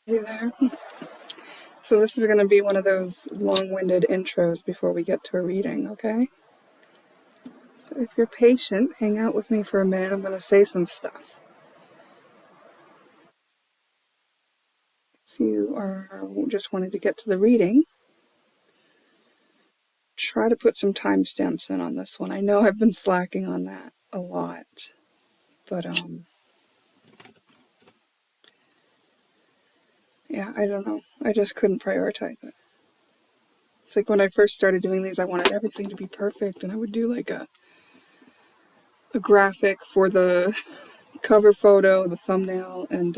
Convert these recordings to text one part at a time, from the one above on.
Hey there. So this is going to be one of those long-winded intros before we get to a reading, okay? So if you're patient, hang out with me for a minute. I'm going to say some stuff. If you are just wanting to get to the reading, try to put some timestamps in on this one. I know I've been slacking on that a lot, but yeah, I don't know. I just couldn't prioritize it. It's like when I first started doing these, I wanted everything to be perfect, and I would do like a graphic for the cover photo, the thumbnail, and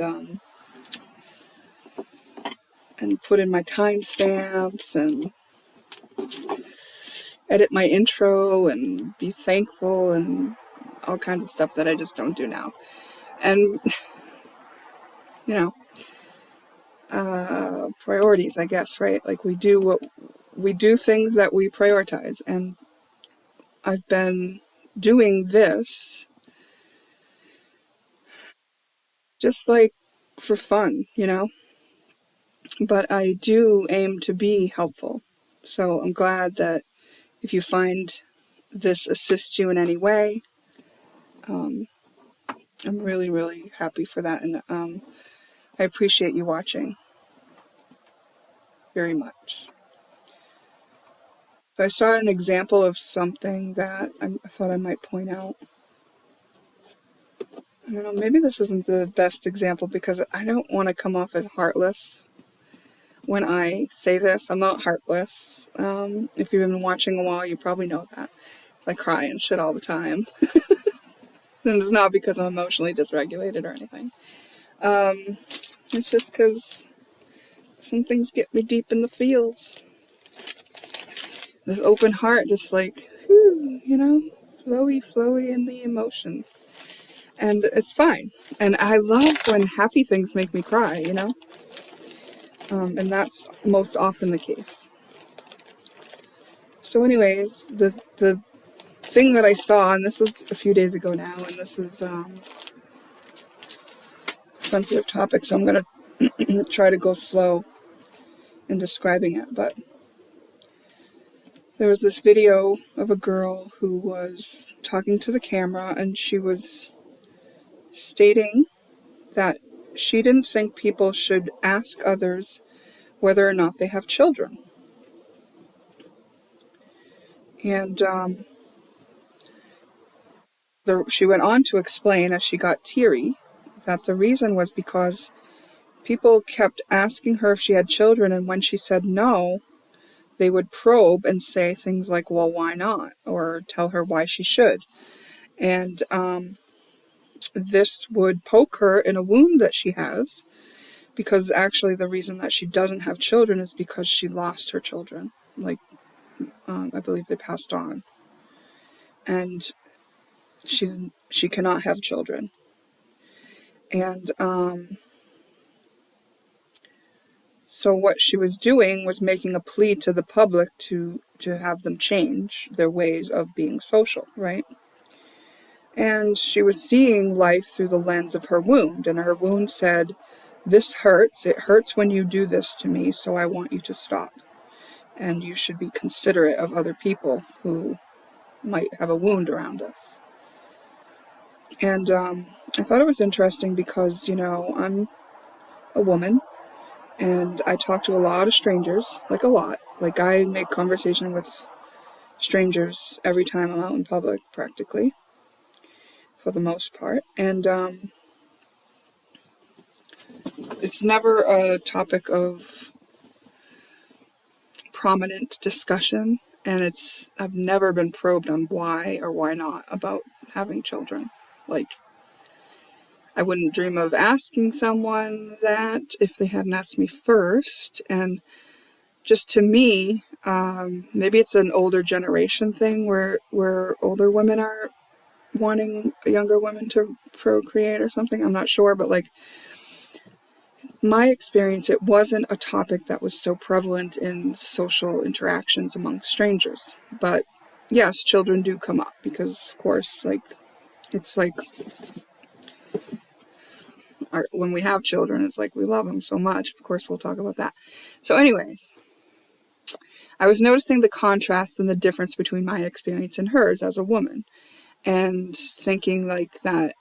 put in my timestamps and edit my intro and be thankful and all kinds of stuff that I just don't do now. And, you know, priorities, I guess, right? Like we do things that we prioritize. And I've been doing this just like for fun, but I do aim to be helpful. So I'm glad that if you find this assists you in any way, I'm really, really happy for that, and I appreciate you watching very much. So I saw an example of something that I thought I might point out. I don't know, maybe this isn't the best example because I don't want to come off as heartless when I say this. I'm not heartless. If you've been watching a while, you probably know that. I cry and shit all the time. And it's not because I'm emotionally dysregulated or anything. It's just because some things get me deep in the feels. This open heart, just like, whew, flowy in the emotions. And it's fine. And I love when happy things make me cry, and that's most often the case. So anyways, the thing that I saw, and this was a few days ago now, and this is sensitive topic, so I'm going to try to go slow in describing it, but there was this video of a girl who was talking to the camera, and she was stating that she didn't think people should ask others whether or not they have children. And she went on to explain, as she got teary, that the reason was because people kept asking her if she had children, and when she said no, they would probe and say things like, well, why not? Or tell her why she should. And this would poke her in a wound that she has, because actually the reason that she doesn't have children is because she lost her children. Like, I believe they passed on. And she cannot have children. And so what she was doing was making a plea to the public to have them change their ways of being social, right? And she was seeing life through the lens of her wound, and her wound said, this hurts, it hurts when you do this to me, so I want you to stop. And you should be considerate of other people who might have a wound around this. And I thought it was interesting because, I'm a woman, and I talk to a lot of strangers, like a lot. Like, I make conversation with strangers every time I'm out in public, practically, for the most part. And it's never a topic of prominent discussion, and I've never been probed on why or why not about having children. Like, I wouldn't dream of asking someone that if they hadn't asked me first. And just to me, maybe it's an older generation thing where older women are wanting younger women to procreate or something. I'm not sure, but like, my experience, it wasn't a topic that was so prevalent in social interactions among strangers. But yes, children do come up because, of course, like, it's like when we have children, it's like we love them so much. Of course, we'll talk about that. So anyways, I was noticing the contrast and the difference between my experience and hers as a woman, and thinking like that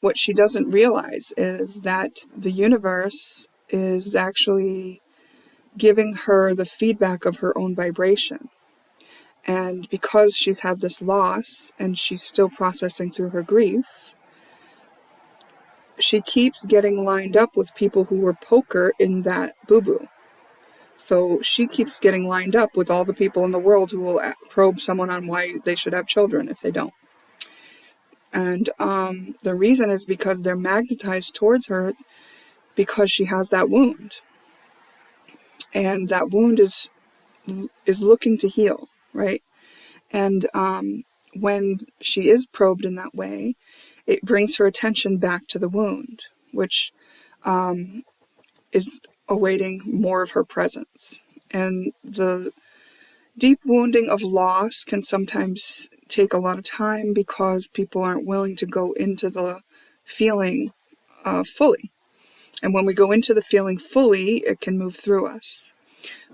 what she doesn't realize is that the universe is actually giving her the feedback of her own vibration. And because she's had this loss and she's still processing through her grief, she keeps getting lined up with people who were poker in that boo-boo. So she keeps getting lined up with all the people in the world who will probe someone on why they should have children if they don't. And the reason is because they're magnetized towards her because she has that wound. And that wound is looking to heal, right? And when she is probed in that way, it brings her attention back to the wound, which is awaiting more of her presence. And the deep wounding of loss can sometimes take a lot of time because people aren't willing to go into the feeling fully. And when we go into the feeling fully, it can move through us.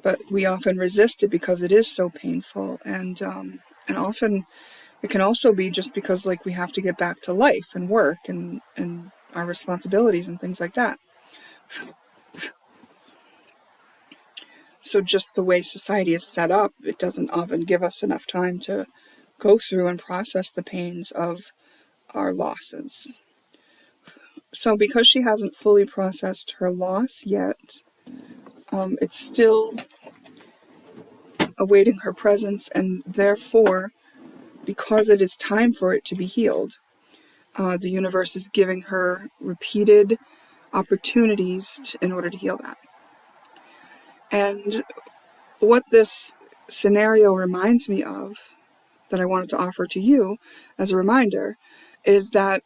But we often resist it because it is so painful. And often it can also be just because like we have to get back to life and work and our responsibilities and things like that. So just the way society is set up, it doesn't often give us enough time to go through and process the pains of our losses. So because she hasn't fully processed her loss yet, it's still awaiting her presence, and therefore, because it is time for it to be healed, the universe is giving her repeated opportunities in order to heal that. And what this scenario reminds me of, that I wanted to offer to you as a reminder, is that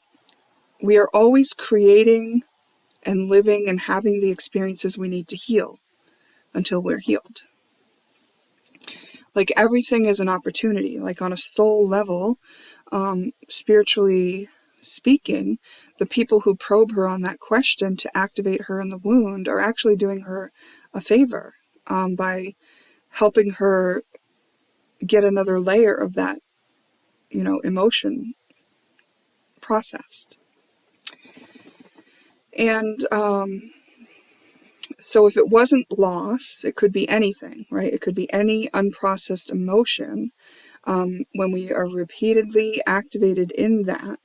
we are always creating and living and having the experiences we need to heal until we're healed. Like everything is an opportunity. Like on a soul level, spiritually speaking, the people who probe her on that question to activate her in the wound are actually doing her a favor by helping her get another layer of that, emotion processed. And so if it wasn't loss, it could be anything, right? It could be any unprocessed emotion. When we are repeatedly activated in that,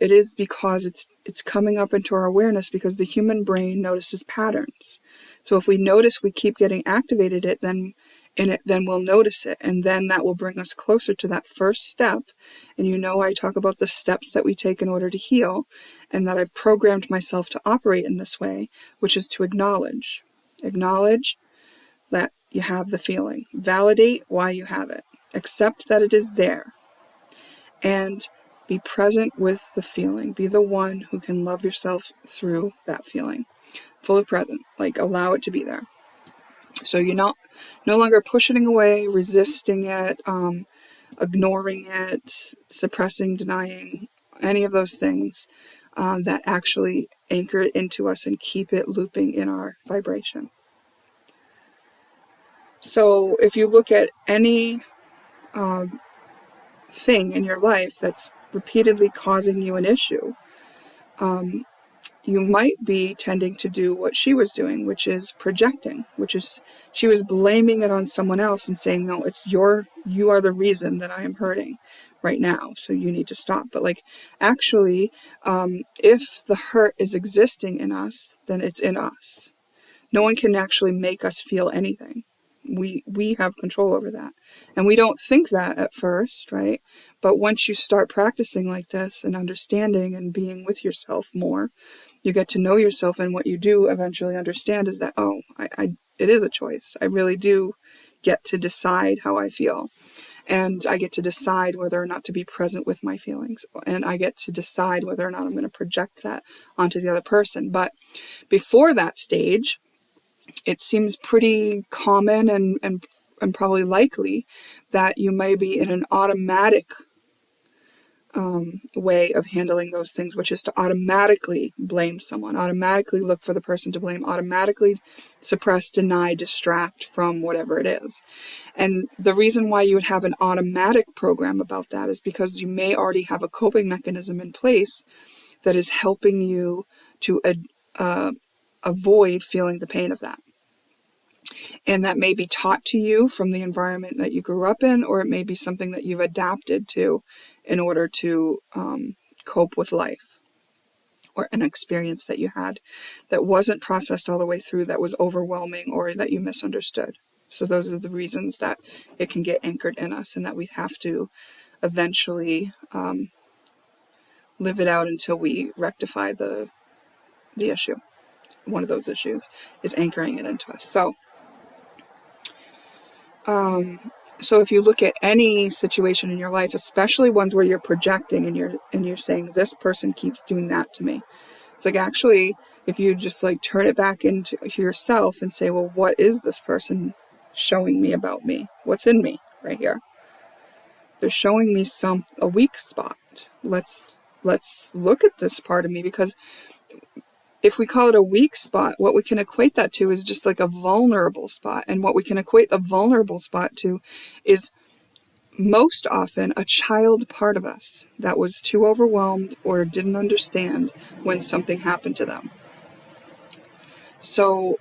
it is because it's coming up into our awareness because the human brain notices patterns. So if we notice we keep getting activated then we'll notice it, and then that will bring us closer to that first step. And I talk about the steps that we take in order to heal, and that I've programmed myself to operate in this way, which is to acknowledge that you have the feeling, validate why you have it, accept that it is there, and be present with the feeling. Be the one who can love yourself through that feeling. Fully present. Like, allow it to be there. So you're no longer pushing away, resisting it, ignoring it, suppressing, denying, any of those things that actually anchor it into us and keep it looping in our vibration. So if you look at any thing in your life that's repeatedly causing you an issue, you might be tending to do what she was doing, which is projecting, which is she was blaming it on someone else and saying, no, you are the reason that I am hurting right now, so you need to stop. But actually, if the hurt is existing in us, then it's in us. No one can actually make us feel anything. We have control over that. And we don't think that at first, right? But once you start practicing like this and understanding and being with yourself more, you get to know yourself, and what you do eventually understand is that, it is a choice. I really do get to decide how I feel. And I get to decide whether or not to be present with my feelings. And I get to decide whether or not I'm going to project that onto the other person. But before that stage, it seems pretty common and probably likely that you may be in an automatic way of handling those things, which is to automatically blame someone, automatically look for the person to blame, automatically suppress, deny, distract from whatever it is. And the reason why you would have an automatic program about that is because you may already have a coping mechanism in place that is helping you to avoid feeling the pain of that. And that may be taught to you from the environment that you grew up in, or it may be something that you've adapted to in order to cope with life, or an experience that you had that wasn't processed all the way through, that was overwhelming, or that you misunderstood. So those are the reasons that it can get anchored in us, and that we have to eventually live it out until we rectify the issue. One of those issues is anchoring it into us. So if you look at any situation in your life, especially ones where you're projecting and you're saying, this person keeps doing that to me, it's like, actually, if you just like turn it back into yourself and say, well, what is this person showing me about me? What's in me right here? They're showing me a weak spot. Let's look at this part of me, because if we call it a weak spot, what we can equate that to is just like a vulnerable spot. And what we can equate a vulnerable spot to is most often a child part of us that was too overwhelmed or didn't understand when something happened to them. So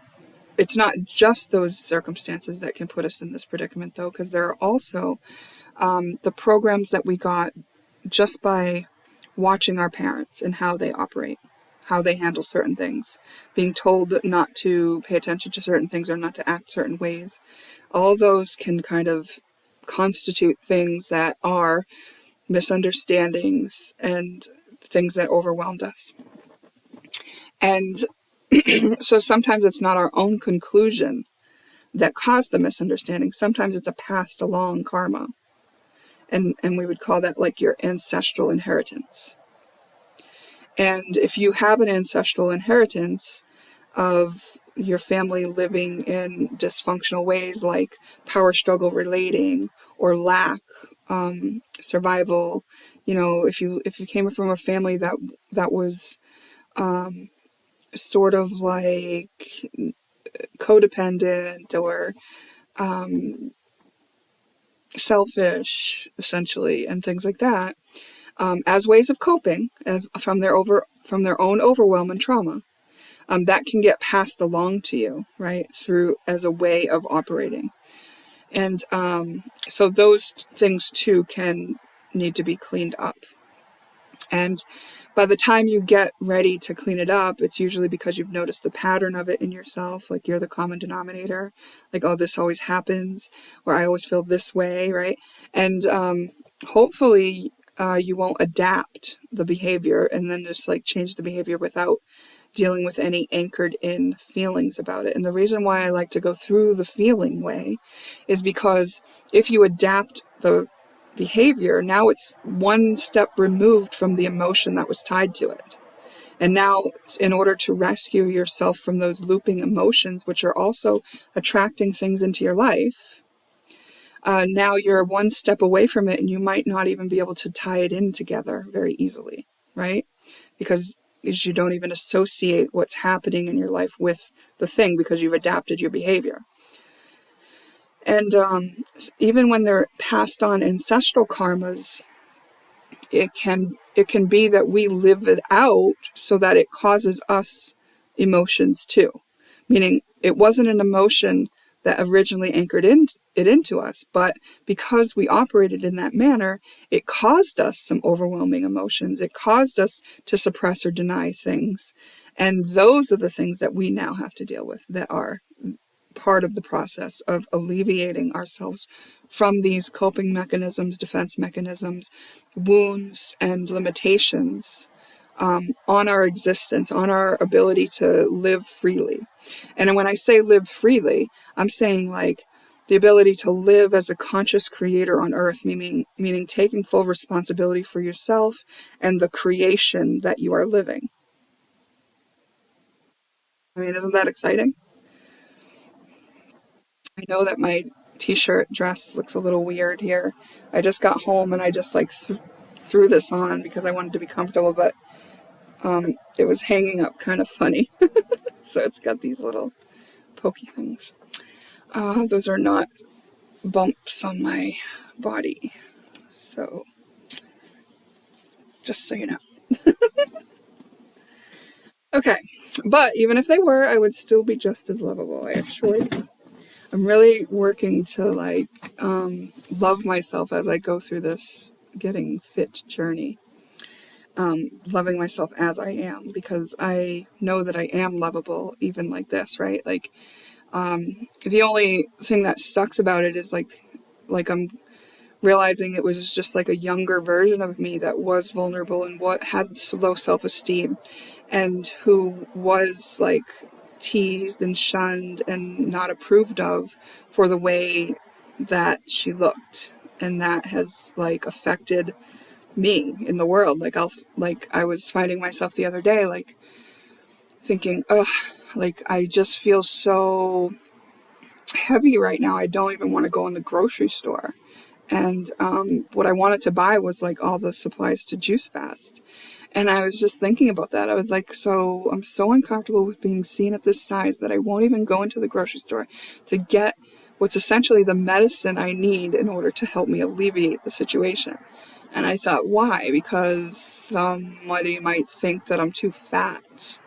it's not just those circumstances that can put us in this predicament, though, because there are also the programs that we got just by watching our parents and how they operate, how they handle certain things, being told not to pay attention to certain things or not to act certain ways. All those can kind of constitute things that are misunderstandings and things that overwhelmed us. And so sometimes it's not our own conclusion that caused the misunderstanding. Sometimes it's a passed along karma. And we would call that like your ancestral inheritance. And if you have an ancestral inheritance of your family living in dysfunctional ways, like power struggle relating or lack, survival, if you came from a family that was sort of like codependent or selfish, essentially, and things like that, as ways of coping from their own overwhelm and trauma, that can get passed along to you, right, through as a way of operating. And so those things too can need to be cleaned up. And by the time you get ready to clean it up, it's usually because you've noticed the pattern of it in yourself, like you're the common denominator, like, oh, this always happens, or I always feel this way, right? And hopefully you won't adapt the behavior and then just like change the behavior without dealing with any anchored in feelings about it. And the reason why I like to go through the feeling way is because if you adapt the behavior, now it's one step removed from the emotion that was tied to it. And now, in order to rescue yourself from those looping emotions, which are also attracting things into your life, now you're one step away from it, and you might not even be able to tie it in together very easily, right? Because you don't even associate what's happening in your life with the thing, because you've adapted your behavior. And even when they're passed on ancestral karmas, it can be that we live it out so that it causes us emotions too. Meaning it wasn't an emotion that originally anchored into us, but because we operated in that manner, it caused us some overwhelming emotions. It caused us to suppress or deny things. And those are the things that we now have to deal with, that are part of the process of alleviating ourselves from these coping mechanisms, defense mechanisms, wounds, and limitations on our existence, on our ability to live freely. And when I say live freely, I'm saying like the ability to live as a conscious creator on earth, meaning taking full responsibility for yourself and the creation that you are living. I mean, isn't that exciting? I know that my t-shirt dress looks a little weird here. I just got home and I just like threw this on because I wanted to be comfortable, but it was hanging up kind of funny. So it's got these little pokey things. Those are not bumps on my body. So, just so you know. Okay, but even if they were, I would still be just as lovable, I assure you. I'm really working to love myself as I go through this getting fit journey. Loving myself as I am, because I know that I am lovable even like this, right? Like, the only thing that sucks about it is like I'm realizing it was just like a younger version of me that was vulnerable and what had low self-esteem, and who was like teased and shunned and not approved of for the way that she looked, and that has like affected me in the world. I was finding myself the other day like thinking, oh, like I just feel so heavy right now. I don't even want to go in the grocery store. And what I wanted to buy was like all the supplies to Juice Fast. And I was just thinking about that. I was like, so I'm so uncomfortable with being seen at this size that I won't even go into the grocery store to get what's essentially the medicine I need in order to help me alleviate the situation. And I thought, why? Because somebody might think that I'm too fat.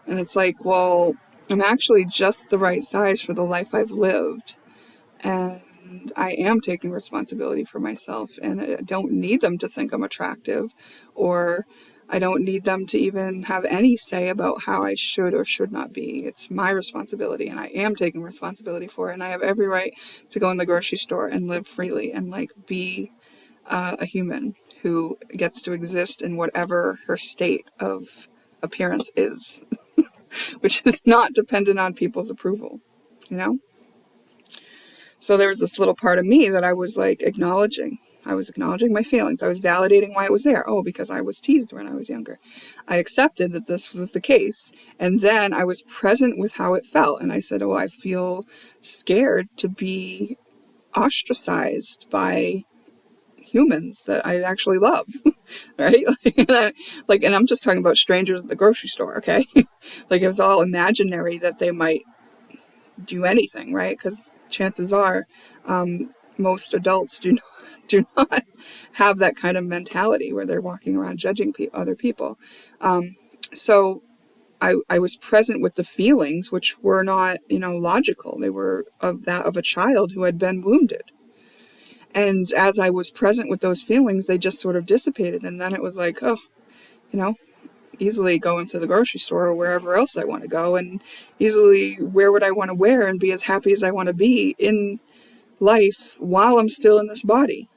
And it's like, well, I'm actually just the right size for the life I've lived. And I am taking responsibility for myself, and I don't need them to think I'm attractive, or I don't need them to even have any say about how I should or should not be. It's my responsibility, and I am taking responsibility for it, and I have every right to go in the grocery store and live freely and like be a human who gets to exist in whatever her state of appearance is, which is not dependent on people's approval, you know? So there was this little part of me that I was like acknowledging. I was acknowledging my feelings. I was validating why it was there. Oh, because I was teased when I was younger. I accepted that this was the case. And then I was present with how it felt. And I said, oh, I feel scared to be ostracized by humans that I actually love, right? And I'm just talking about strangers at the grocery store, okay? Like it was all imaginary that they might do anything, right? Because chances are most adults do not have that kind of mentality where they're walking around judging other people. So I was present with the feelings, which were not, logical. They were of a child who had been wounded. And as I was present with those feelings, they just sort of dissipated. And then it was like, oh, you know, easily go into the grocery store or wherever else I want to go, and easily wear what I want to wear and be as happy as I want to be in life while I'm still in this body.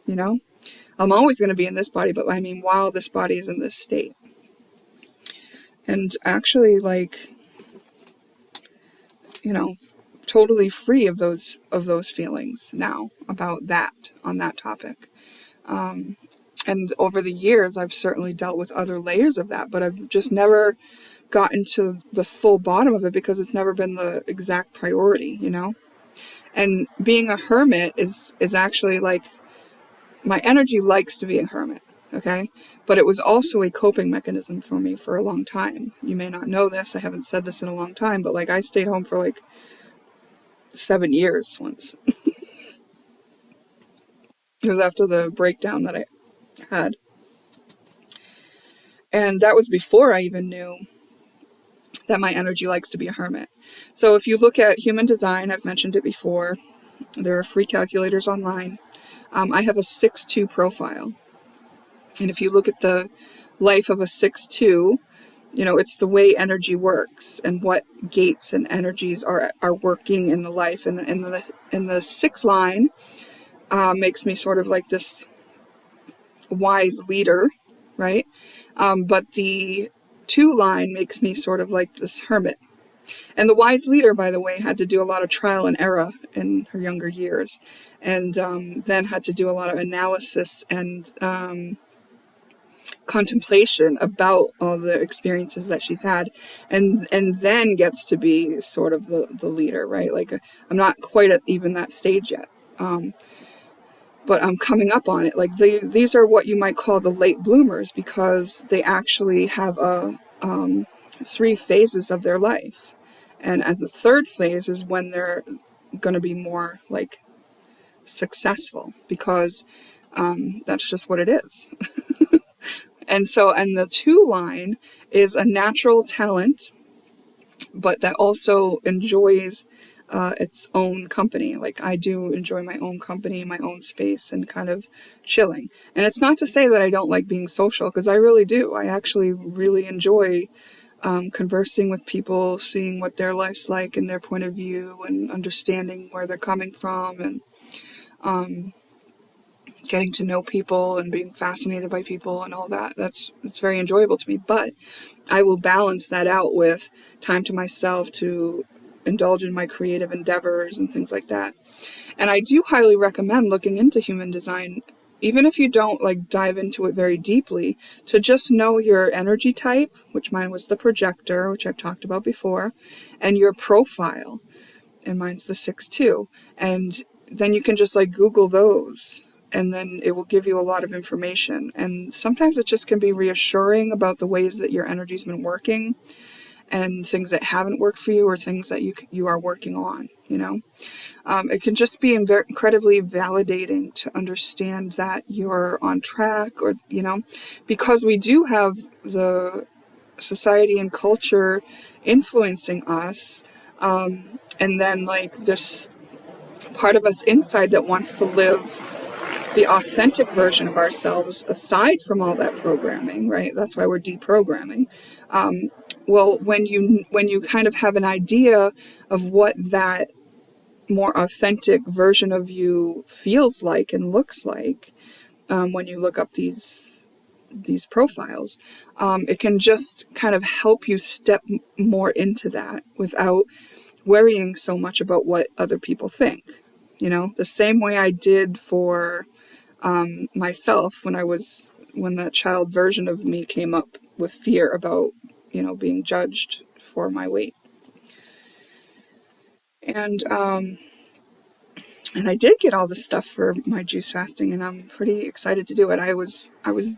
I'm always going to be in this body, but I mean while this body is in this state. And actually totally free of those feelings now about that, on that topic. And over the years, I've certainly dealt with other layers of that, but I've just never gotten to the full bottom of it because it's never been the exact priority, And being a hermit is actually like, my energy likes to be a hermit, okay? But it was also a coping mechanism for me for a long time. You may not know this, I haven't said this in a long time, but like I stayed home for like 7 years once. It was after the breakdown that I had. And that was before I even knew that my energy likes to be a hermit. So if you look at human design, I've mentioned it before, there are free calculators online. I have a 6-2 profile. And if you look at the life of a 6-2, it's the way energy works and what gates and energies are working in the life. And the 6 line makes me sort of like this wise leader, right? But the 2 line makes me sort of like this hermit. And the wise leader, by the way, had to do a lot of trial and error in her younger years, and then had to do a lot of analysis and contemplation about all the experiences that she's had, and then gets to be sort of the leader, right? Like I'm not quite at even that stage yet. but I'm coming up on it. Like these are what you might call the late bloomers, because they actually have a 3 phases of their life, and the third phase is when they're going to be more like successful, because that's just what it is. And so, and the 2 line is a natural talent, but that also enjoys its own company. Like I do enjoy my own company, my own space, and kind of chilling. And it's not to say that I don't like being social, because I really do. I actually really enjoy conversing with people, seeing what their life's like and their point of view, and understanding where they're coming from, and getting to know people and being fascinated by people and all that. It's very enjoyable to me. But I will balance that out with time to myself to indulge in my creative endeavors and things like that. And I do highly recommend looking into human design, even if you don't like dive into it very deeply, to just know your energy type, which mine was the projector, which I've talked about before, and your profile, and mine's the 6-2. And then you can just like Google those, and then it will give you a lot of information. And sometimes it just can be reassuring about the ways that your energy's been working, and things that haven't worked for you, or things that you are working on, you know. It can just be incredibly validating to understand that you're on track, or, you know, because we do have the society and culture influencing us. And then like this part of us inside that wants to live the authentic version of ourselves aside from all that programming, right? That's why we're deprogramming. Well, when you kind of have an idea of what that more authentic version of you feels like and looks like, when you look up these profiles, it can just kind of help you step more into that without worrying so much about what other people think. You know, the same way I did for myself when that child version of me came up with fear about, you know, being judged for my weight. And and I did get all this stuff for my juice fasting, and I'm pretty excited to do it. I was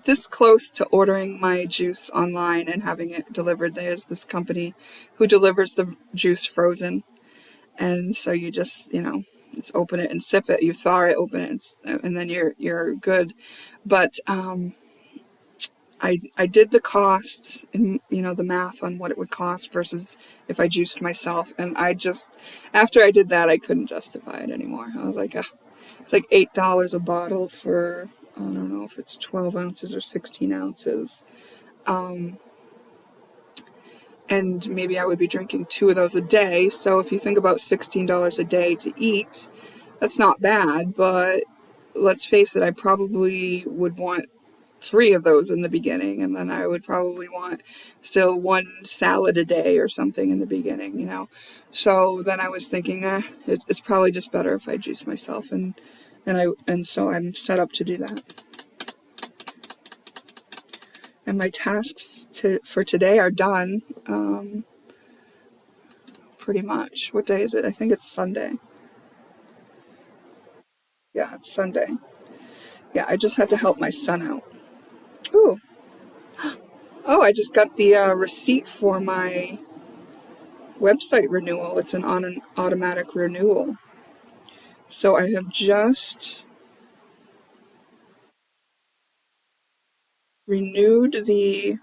this close to ordering my juice online and having it delivered. There's this company who delivers the juice frozen, and so you just, you know, just open it and sip it. You thaw it, open it, and then you're good. But I did the cost and, you know, the math on what it would cost versus if I juiced myself, and I just, after I did that, I couldn't justify it anymore. I was like, it's like $8 a bottle for, I don't know if it's 12 ounces or 16 ounces. And maybe I would be drinking 2 of those a day. So if you think about $16 a day to eat, that's not bad, but let's face it, I probably would want 3 of those in the beginning, and then I would probably want still 1 salad a day or something in the beginning, you know. So then I was thinking, it's probably just better if I juice myself, and so I'm set up to do that. And my tasks for today are done, pretty much. What day is it? I think it's Sunday. Yeah, it's Sunday. Yeah, I just had to help my son out. Ooh. Oh, I just got the receipt for my website renewal. It's on an automatic renewal. So I have just renewed the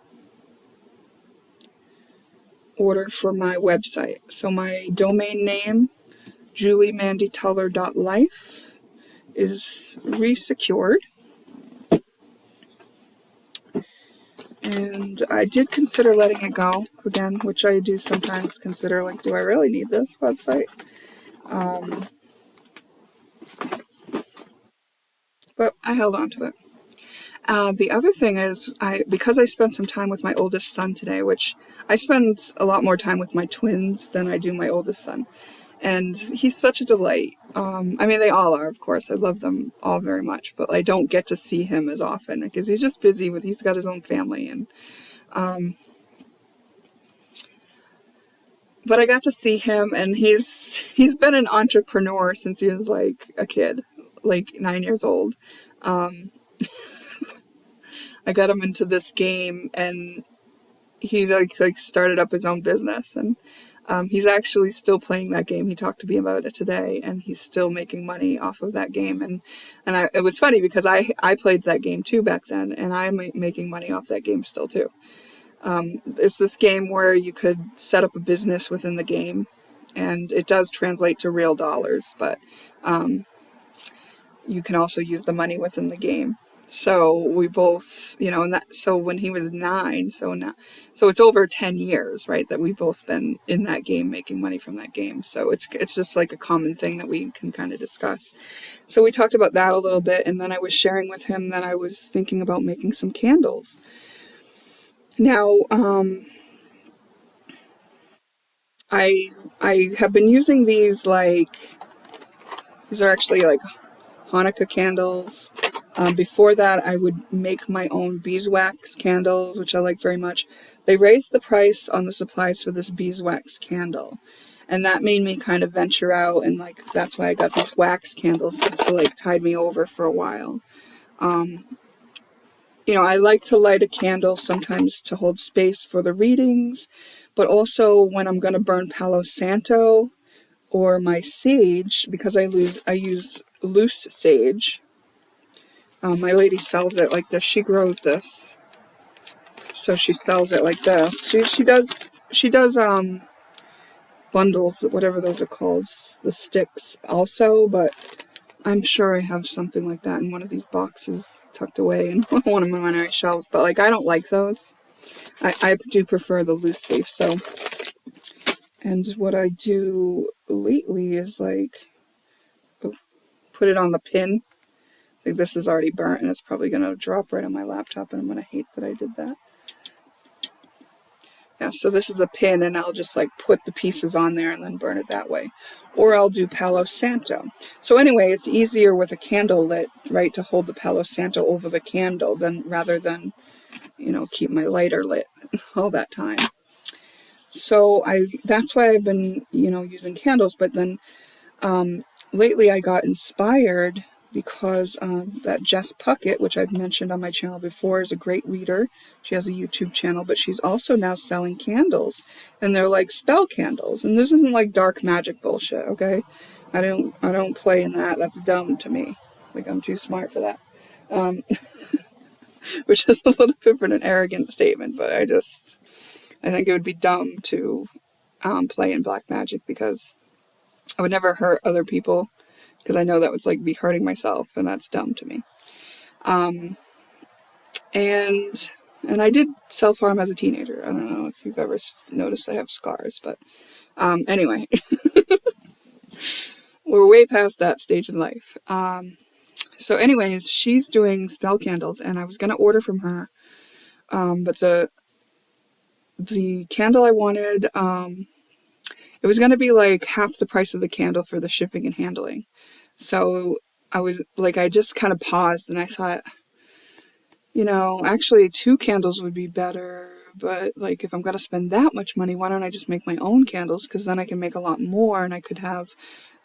order for my website. So my domain name, juliemandytuller.life, is resecured. And I did consider letting it go again, which I do sometimes consider, like, do I really need this website? But I held on to it. The other thing is, because I spent some time with my oldest son today, which I spend a lot more time with my twins than I do my oldest son, and he's such a delight. I mean, they all are, of course. I love them all very much, but I don't get to see him as often because he's just busy he's got his own family, and but I got to see him, and he's been an entrepreneur since he was like a kid. like 9 years old. I got him into this game, and he like started up his own business, and he's actually still playing that game. He talked to me about it today, and he's still making money off of that game. And it was funny because I played that game too back then, and I'm making money off that game still too. It's this game where you could set up a business within the game, and it does translate to real dollars, but you can also use the money within the game. So we both, and that, so when he was 9, so it's over 10 years, right, that we've both been in that game, making money from that game. So it's just like a common thing that we can kind of discuss. So we talked about that a little bit, and then I was sharing with him that I was thinking about making some candles. Now, I have been using these are actually like Hanukkah candles. Before that, I would make my own beeswax candles, which I like very much. They raised the price on the supplies for this beeswax candle, and that made me kind of venture out, and like that's why I got these wax candles to like tide me over for a while. I like to light a candle sometimes to hold space for the readings, but also when I'm going to burn Palo Santo or my sage, because I use loose sage. My lady sells it like this. She grows this, so she sells it like this. She does bundles, whatever those are called, the sticks also. But I'm sure I have something like that in one of these boxes tucked away in one of my shelves. But like I don't like those. I do prefer the loose leaf. So, and what I do lately is like put it on the pin. Like this is already burnt, and it's probably going to drop right on my laptop, and I'm going to hate that I did that. Yeah, so this is a pin, and I'll just like put the pieces on there and then burn it that way. Or I'll do Palo Santo. So anyway, it's easier with a candle lit, right, to hold the Palo Santo over the candle rather than, keep my lighter lit all that time. So that's why I've been, using candles. But then lately I got inspired because that Jess Puckett, which I've mentioned on my channel before, is a great reader. She has a YouTube channel, but she's also now selling candles, and they're like spell candles. And this isn't like dark magic bullshit, okay? I don't play in that. That's dumb to me. Like I'm too smart for that. Which is a little bit of an arrogant statement, but I think it would be dumb to play in black magic because I would never hurt other people, because I know that would like be hurting myself, and that's dumb to me. And I did self-harm as a teenager. I don't know if you've ever noticed I have scars, but anyway, we're way past that stage in life. So anyways, she's doing spell candles, and I was going to order from her, but the candle I wanted, it was going to be like half the price of the candle for the shipping and handling. So I just kind of paused, and I thought, actually 2 candles would be better, but like if I'm going to spend that much money, why don't I just make my own candles? Because then I can make a lot more, and I could have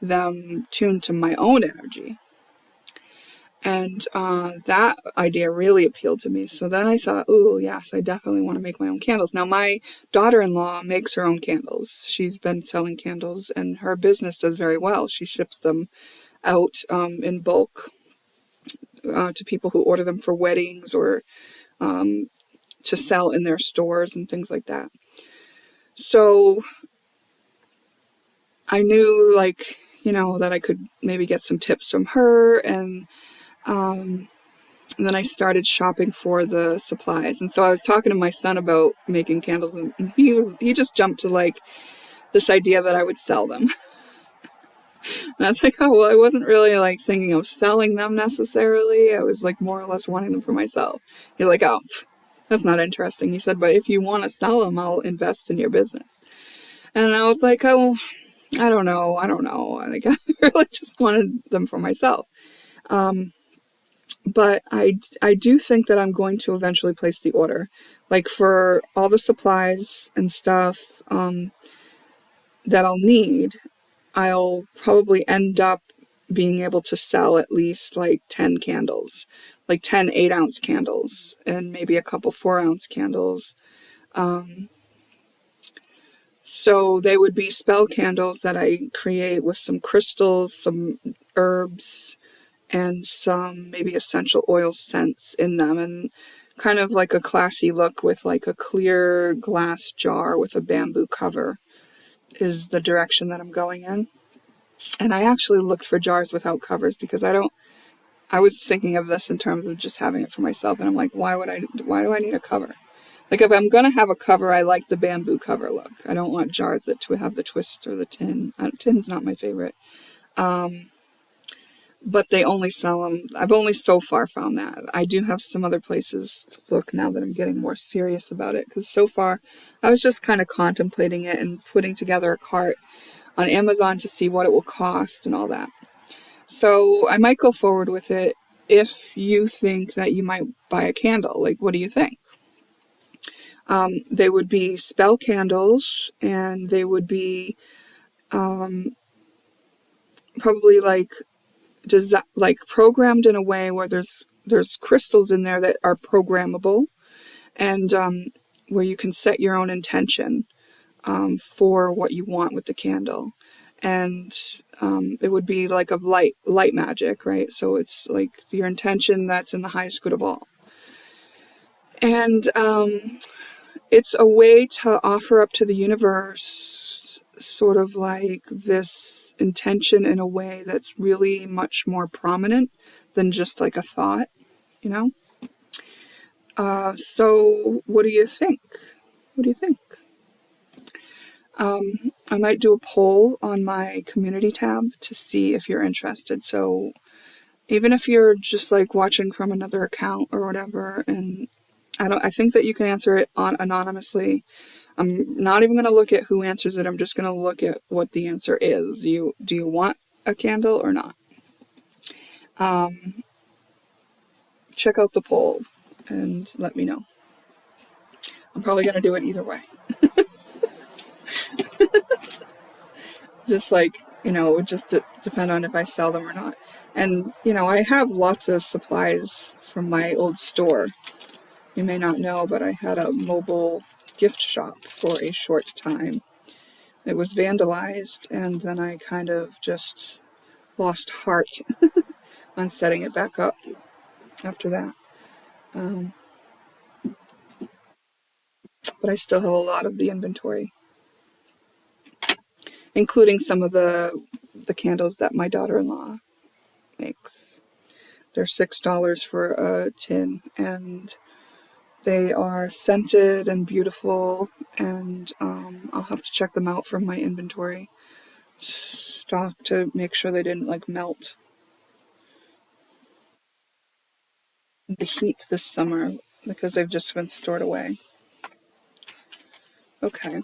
them tuned to my own energy. And that idea really appealed to me. So then I thought, oh yes, I definitely want to make my own candles. Now my daughter-in-law makes her own candles. She's been selling candles, and her business does very well. She ships them out in bulk to people who order them for weddings or to sell in their stores and things like that. So I knew that I could maybe get some tips from her, and then I started shopping for the supplies. And so I was talking to my son about making candles, and he just jumped to this idea that I would sell them. And I was like, oh, well, I wasn't really thinking of selling them necessarily. I was more or less wanting them for myself. He's like, oh, that's not interesting. He said, but if you want to sell them, I'll invest in your business. And I was like, oh, I don't know. I really just wanted them for myself. But I do think that I'm going to eventually place the order. For all the supplies and stuff that I'll need, I'll probably end up being able to sell at least like 10 candles, like 10 8-ounce candles, and maybe a couple 4-ounce candles. So they would be spell candles that I create with some crystals, some herbs, and some maybe essential oil scents in them, and kind of like a classy look with like a clear glass jar with a bamboo cover is the direction that I'm going in. And I actually looked for jars without covers because I was thinking of this in terms of just having it for myself, and I'm like, why do I need a cover? Like, if I'm gonna have a cover, I like the bamboo cover look. I don't want jars that have the twist or the tin. Tin's not my favorite. But they only sell them. I've only so far found that. I do have some other places to look now that I'm getting more serious about it, because so far I was just kind of contemplating it and putting together a cart on Amazon to see what it will cost and all that. So I might go forward with it if you think that you might buy a candle. Like, what do you think? They would be spell candles, and they would be probably like programmed in a way where there's crystals in there that are programmable, and where you can set your own intention for what you want with the candle. And it would be like of light magic, right? So it's like your intention that's in the highest good of all. And it's a way to offer up to the universe sort of like this intention in a way that's really much more prominent than just like a thought, you know? So what do you think? What do you think? I might do a poll on my community tab to see if you're interested. So even if you're just like watching from another account or whatever, and I think that you can answer it anonymously. I'm not even going to look at who answers it. I'm just going to look at what the answer is. Do you want a candle or not? Check out the poll and let me know. I'm probably going to do it either way. Just like, it would just depend on if I sell them or not. And, I have lots of supplies from my old store. You may not know, but I had a mobile gift shop for a short time. It was vandalized, and then I kind of just lost heart on setting it back up after that. But I still have a lot of the inventory, including some of the candles that my daughter-in-law makes. They're $6 for a tin, and they are scented and beautiful, and I'll have to check them out from my inventory stock to make sure they didn't like melt in the heat this summer because they've just been stored away. Okay.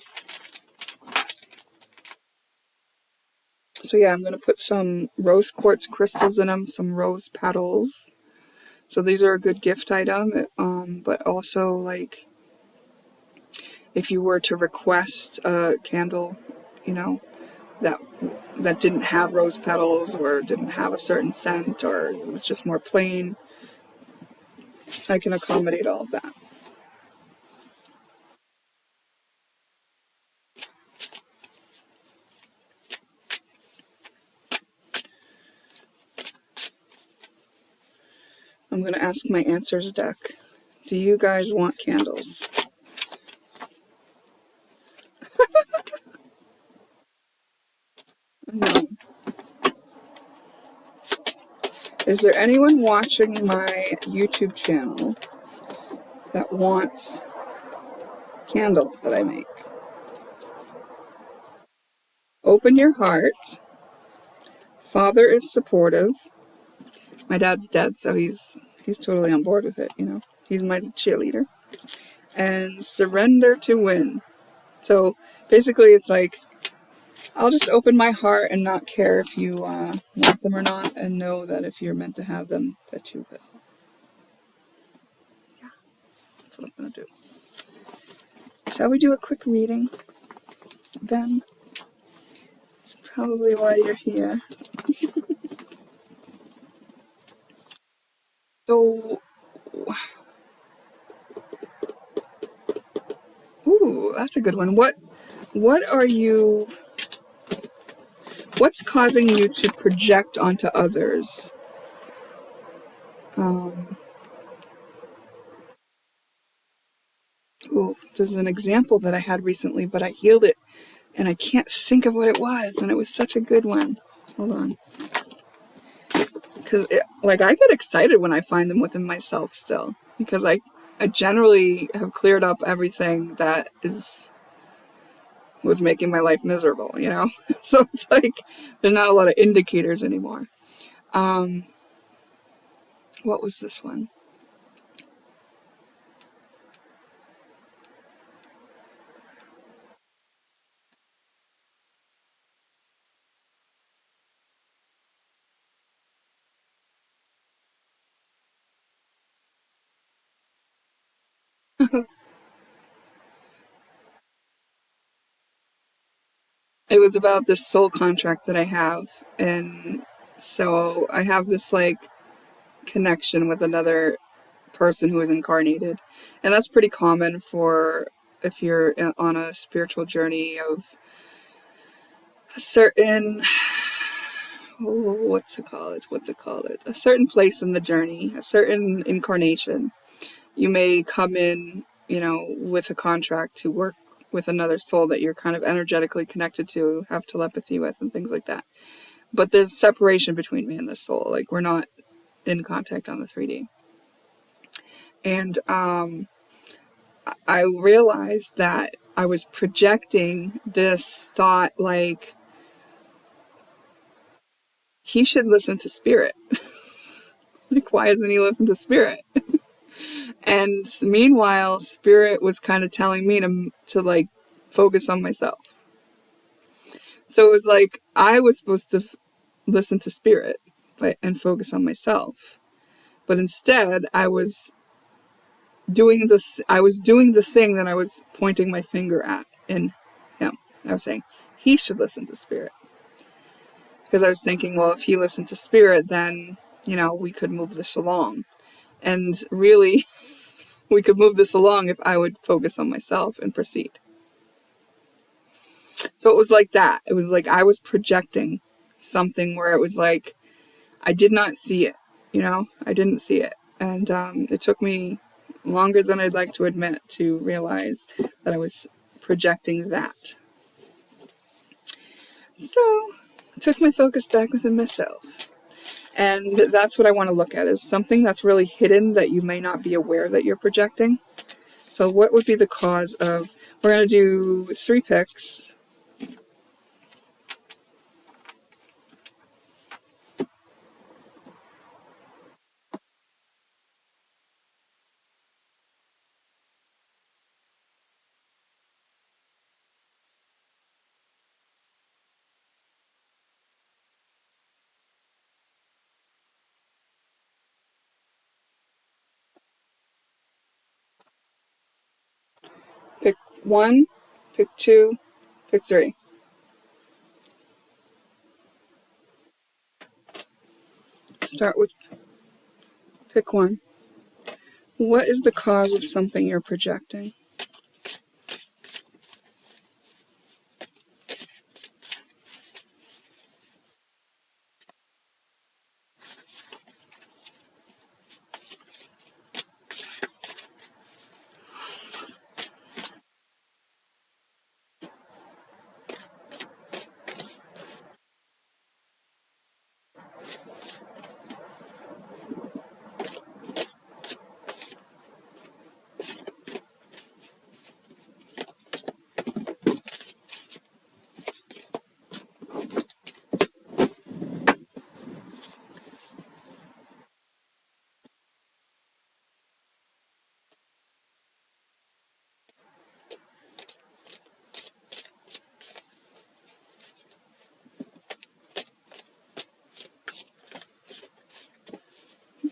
So yeah, I'm going to put some rose quartz crystals in them, some rose petals. So these are a good gift item, but also like if you were to request a candle, you know, that that didn't have rose petals or didn't have a certain scent or it was just more plain, I can accommodate all of that. I'm going to ask my answers deck. Do you guys want candles? No. Is there anyone watching my YouTube channel that wants candles that I make? Open your heart. Father is supportive. My dad's dead, so he's totally on board with it, you know. He's my cheerleader. And surrender to win. So basically it's like I'll just open my heart and not care if you want them or not, and know that if you're meant to have them, that you will. Yeah, that's what I'm going to do. Shall we do a quick reading then? It's probably why you're here. So, ooh, that's a good one. What are you, what's causing you to project onto others? Ooh, there's an example that I had recently, but I healed it and I can't think of what it was, and it was such a good one. Hold on. Because, like, I get excited when I find them within myself still, because I generally have cleared up everything that was making my life miserable, you know? So it's like, there's not a lot of indicators anymore. What was this one? It was about this soul contract that I have. And so I have this, like, connection with another person who is incarnated. And that's pretty common for if you're on a spiritual journey of a certain, what's it called, a certain place in the journey, a certain incarnation. You may come in, with a contract to work with another soul that you're kind of energetically connected to, have telepathy with, and things like that. But there's separation between me and this soul. Like, we're not in contact on the 3D. And I realized that I was projecting this thought, like, he should listen to spirit. Like, why doesn't he listen to spirit? And meanwhile, spirit was kind of telling me to like focus on myself. So it was like I was supposed to listen to spirit, and focus on myself. But instead, I was doing the thing that I was pointing my finger at in him. I was saying he should listen to spirit, because I was thinking, well, if he listened to spirit, then we could move this along. And really, we could move this along if I would focus on myself and proceed. So it was like that. It was like I was projecting something where it was like I did not see it. I didn't see it. And it took me longer than I'd like to admit to realize that I was projecting that. So I took my focus back within myself. And that's what I want to look at, is something that's really hidden that you may not be aware that you're projecting. So what would be the cause of, we're going to do 3 picks. Pick 1, pick 2, pick 3. Start with pick 1. What is the cause of something you're projecting?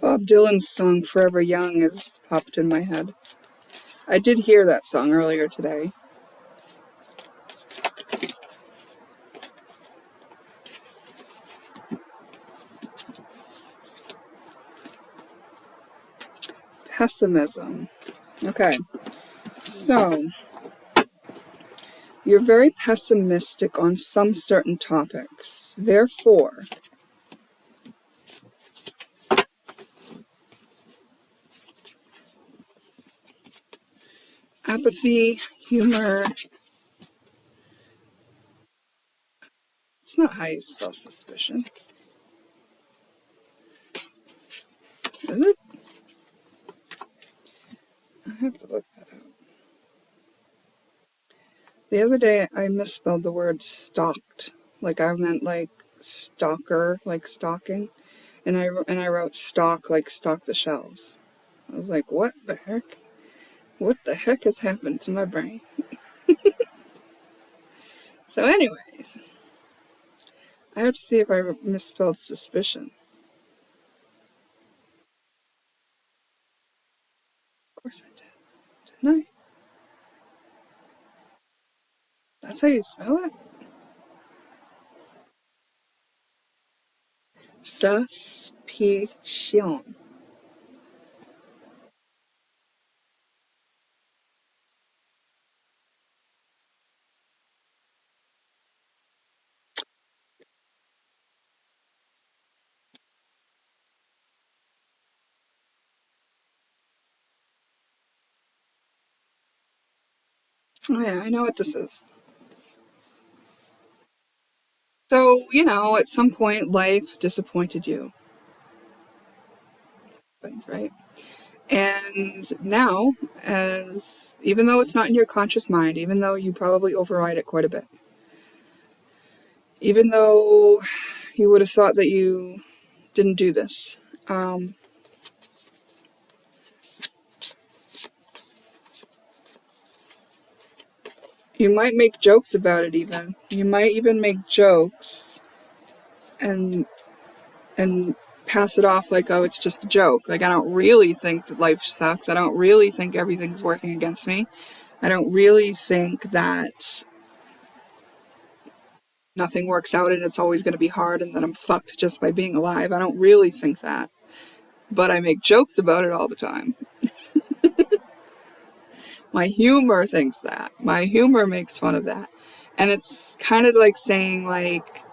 Bob Dylan's song Forever Young has popped in my head. I did hear that song earlier today. pessimism. Okay, so you're very pessimistic on some certain topics. Therefore, apathy, humor. It's not how you spell suspicion, is it? I have to look that up. The other day I misspelled the word stalked. Like I meant like stalker, like stalking. And I wrote stock like stock the shelves. I was like, what the heck? What the heck has happened to my brain? So anyways, I have to see if I misspelled suspicion. Of course I did. Didn't I? That's how you spell it? Suspicion. Oh yeah, I know what this is. So, at some point life disappointed you. Right? And now, as even though it's not in your conscious mind, even though you probably override it quite a bit, even though you would have thought that you didn't do this, you might make jokes about it even. You might even make jokes and and pass it off like, oh, it's just a joke. Like, I don't really think that life sucks. I don't really think everything's working against me. I don't really think that nothing works out and it's always going to be hard and that I'm fucked just by being alive. I don't really think that. But I make jokes about it all the time. My humor thinks that. My humor makes fun of that. And it's kind of like saying, like,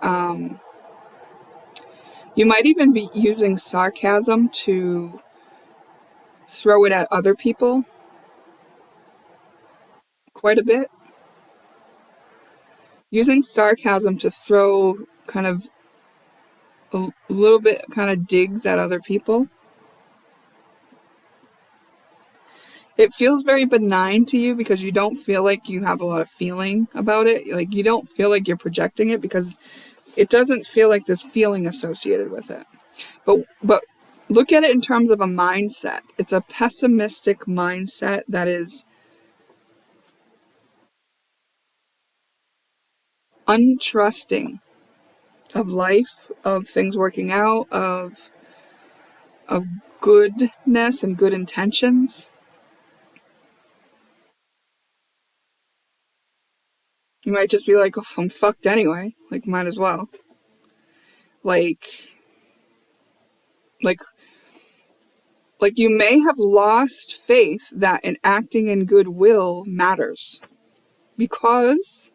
you might even be using sarcasm to throw it at other people quite a bit. Using sarcasm to throw kind of a little bit kind of digs at other people. It feels very benign to you because you don't feel like you have a lot of feeling about it. Like you don't feel like you're projecting it because it doesn't feel like there's feeling associated with it. But look at it in terms of a mindset. It's a pessimistic mindset that is untrusting of life, of things working out, of goodness and good intentions. You might just be like, oh, I'm fucked anyway. Like, might as well. Like, like, like you may have lost faith that in acting in goodwill matters. Because,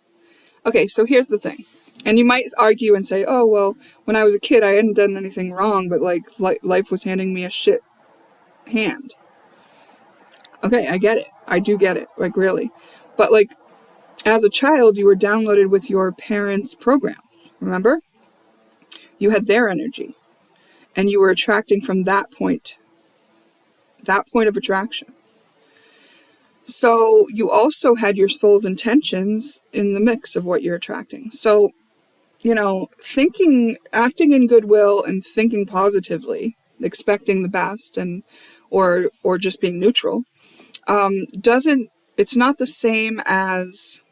okay, so here's the thing. And you might argue and say, oh, well, when I was a kid, I hadn't done anything wrong, but like life was handing me a shit hand. Okay, I get it. I do get it. Like, really. But like, as a child, you were downloaded with your parents' programs. Remember? You had their energy. And you were attracting from that point of attraction. So you also had your soul's intentions in the mix of what you're attracting. So, acting in goodwill and thinking positively, expecting the best or just being neutral, it's not the same as,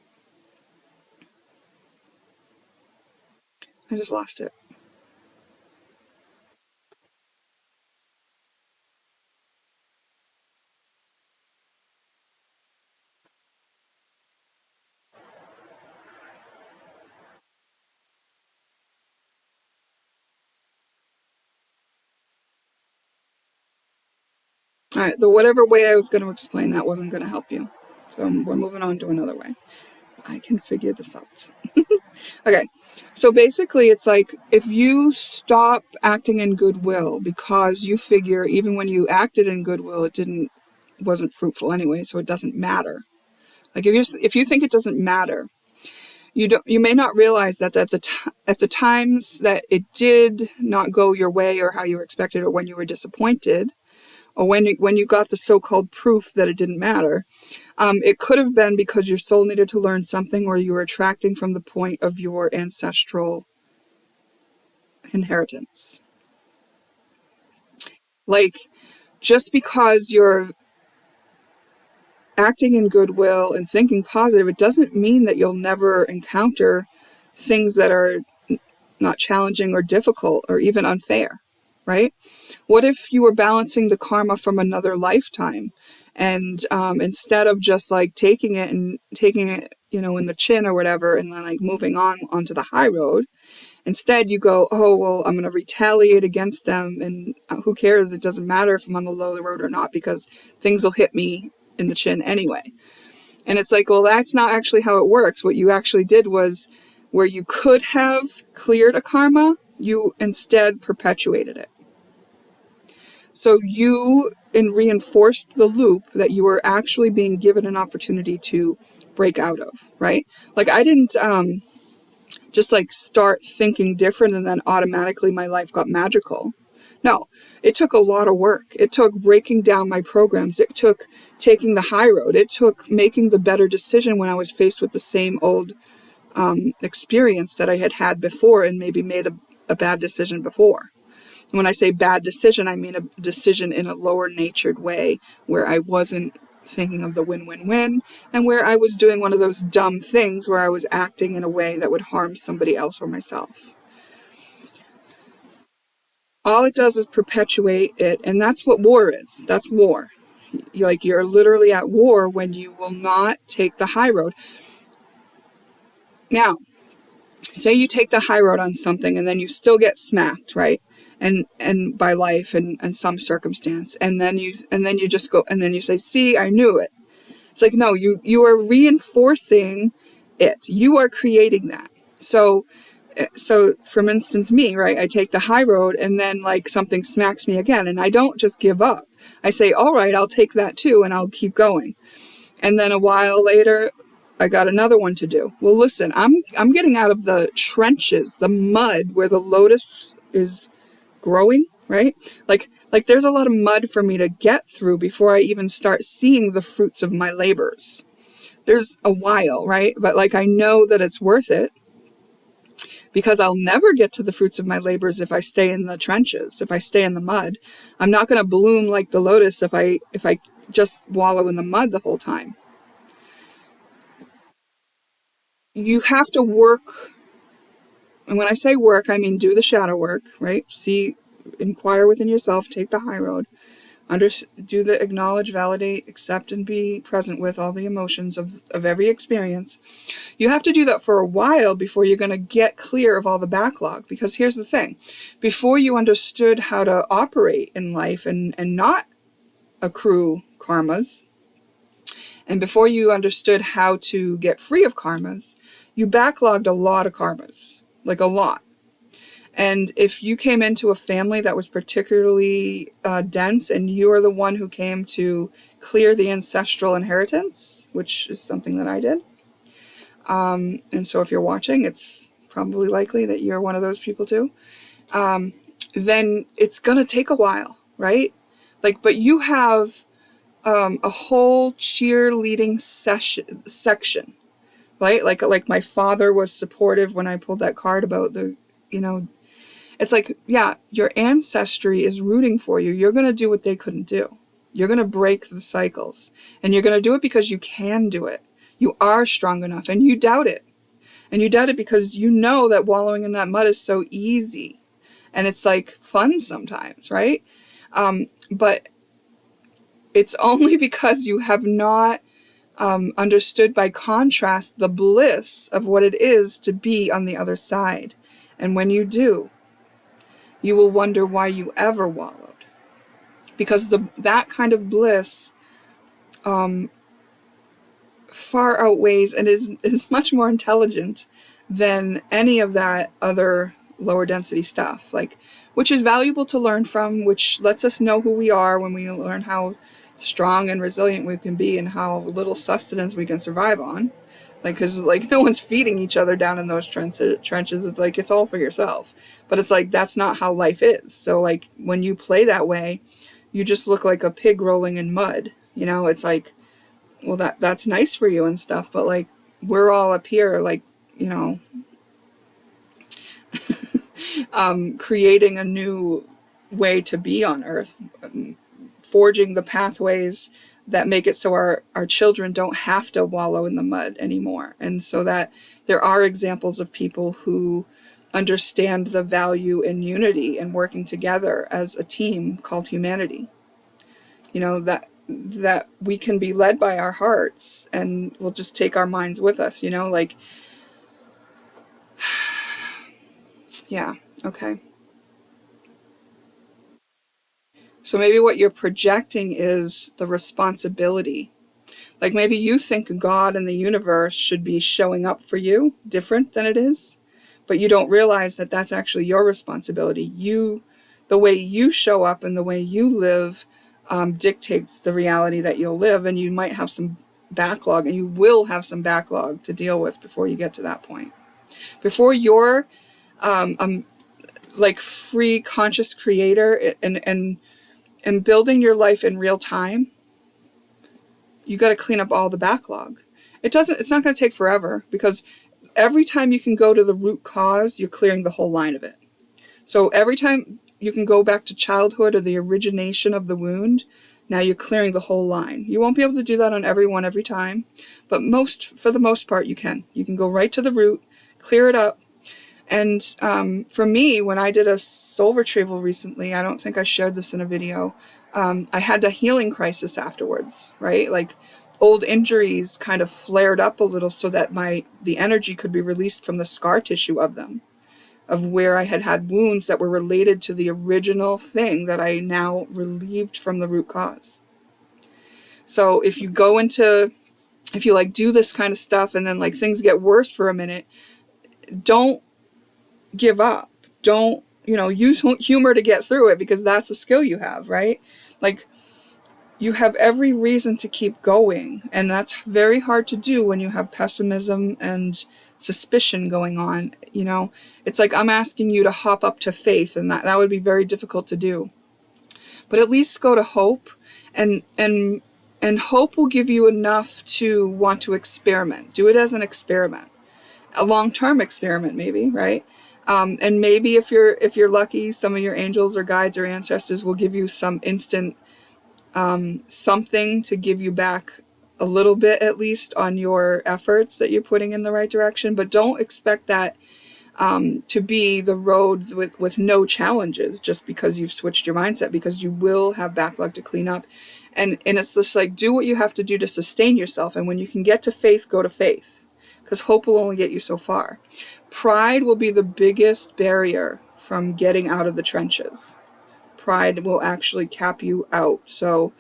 I just lost it. All right, the whatever way I was going to explain that wasn't going to help you. So we're moving on to another way. I can figure this out. Okay, so basically it's like if you stop acting in goodwill because you figure even when you acted in goodwill, wasn't fruitful anyway, so it doesn't matter. Like if you think it doesn't matter, you may not realize that at the times that it did not go your way or how you were expected, or when you were disappointed, or when you got the so-called proof that it didn't matter, it could have been because your soul needed to learn something, or you were attracting from the point of your ancestral inheritance. Like, just because you're acting in goodwill and thinking positive, it doesn't mean that you'll never encounter things that are not challenging or difficult or even unfair, right? What if you were balancing the karma from another lifetime, and instead of just like taking it, in the chin or whatever, and then like moving on onto the high road, instead you go, oh, well, I'm going to retaliate against them, and who cares? It doesn't matter if I'm on the low road or not, because things will hit me in the chin anyway. And it's like, well, that's not actually how it works. What you actually did was, where you could have cleared a karma, you instead perpetuated it. So you reinforced the loop that you were actually being given an opportunity to break out of, right? Like, I didn't just like start thinking different and then automatically my life got magical. No, it took a lot of work. It took breaking down my programs. It took taking the high road. It took making the better decision when I was faced with the same old experience that I had before, and maybe made a bad decision before. And when I say bad decision, I mean a decision in a lower natured way, where I wasn't thinking of the win-win-win, and where I was doing one of those dumb things where I was acting in a way that would harm somebody else or myself. All it does is perpetuate it, and that's what war is. That's war. You're literally at war when you will not take the high road. Now, say you take the high road on something and then you still get smacked, right? And by life and some circumstance, and then you just go, and then you say, see, I knew it. It's like, no, you are reinforcing it. You are creating that. So for instance, me, right? I take the high road, and then like something smacks me again, and I don't just give up. I say, all right, I'll take that too, and I'll keep going. And then a while later, I got another one to do. Well, listen, I'm getting out of the trenches, the mud where the lotus is growing, right? Like there's a lot of mud for me to get through before I even start seeing the fruits of my labors. There's a while, right? But like, I know that it's worth it, because I'll never get to the fruits of my labors if I stay in the trenches, if I stay in the mud. I'm not going to bloom like the lotus if I just wallow in the mud the whole time. You have to work. And when I say work, I mean do the shadow work, right? Inquire within yourself, take the high road, do the acknowledge, validate, accept, and be present with all the emotions of every experience. You have to do that for a while before you're going to get clear of all the backlog. Because here's the thing. Before you understood how to operate in life and not accrue karmas, and before you understood how to get free of karmas, you backlogged a lot of karmas. Like a lot. And if you came into a family that was particularly dense, and you are the one who came to clear the ancestral inheritance, which is something that I did. And so if you're watching, it's probably likely that you're one of those people too. Then it's going to take a while, right? Like, but you have a whole cheerleading section, right? Like my father was supportive when I pulled that card about it's like, yeah, your ancestry is rooting for you. You're going to do what they couldn't do. You're going to break the cycles, and you're going to do it because you can do it. You are strong enough, and you doubt it. And you doubt it because you know that wallowing in that mud is so easy, and it's like fun sometimes, right? But it's only because you have not understood by contrast the bliss of what it is to be on the other side. And when you do, you will wonder why you ever wallowed. because that kind of bliss far outweighs and is much more intelligent than any of that other lower density stuff, like, which is valuable to learn from, which lets us know who we are when we learn how strong and resilient we can be and how little sustenance we can survive on. Like, because like no one's feeding each other down in those trenches. It's like it's all for yourself. But it's like that's not how life is. So like when you play that way, you just look like a pig rolling in mud. You know, it's like, well, that's nice for you and stuff, but like we're all up here, like, you know, creating a new way to be on Earth, forging the pathways that make it so our children don't have to wallow in the mud anymore. And so that there are examples of people who understand the value in unity and working together as a team called humanity. You know, that we can be led by our hearts and we'll just take our minds with us, you know, like, yeah, okay. So maybe what you're projecting is the responsibility. Like maybe you think God and the universe should be showing up for you different than it is, but you don't realize that that's actually your responsibility. The way you show up and the way you live dictates the reality that you'll live, and you might have some backlog, and you will have some backlog to deal with before you get to that point. Before you're like free conscious creator and building your life in real time, you got to clean up all the backlog. It's not going to take forever, because every time you can go to the root cause, you're clearing the whole line of it. So every time you can go back to childhood or the origination of the wound, now you're clearing the whole line. You won't be able to do that on everyone every time, but for the most part, you can. You can go right to the root, clear it up. And for me, when I did a soul retrieval recently, I don't think I shared this in a video, I had a healing crisis afterwards, right? Like old injuries kind of flared up a little so that the energy could be released from the scar tissue of them, of where I had wounds that were related to the original thing that I now relieved from the root cause. So if you like do this kind of stuff and then like things get worse for a minute, don't give up. Don't, use humor to get through it, because that's a skill you have, right? Like you have every reason to keep going, and that's very hard to do when you have pessimism and suspicion going on. It's like I'm asking you to hop up to faith, and that would be very difficult to do. But at least go to hope, and hope will give you enough to want to experiment. Do it as an experiment, a long-term experiment, maybe, right? And maybe if you're lucky, some of your angels or guides or ancestors will give you some instant something to give you back a little bit, at least, on your efforts that you're putting in the right direction. But don't expect that to be the road with no challenges just because you've switched your mindset, because you will have backlog to clean up. And it's just like, do what you have to do to sustain yourself. And when you can get to faith, go to faith, because hope will only get you so far. Pride will be the biggest barrier from getting out of the trenches. Pride will actually cap you out. So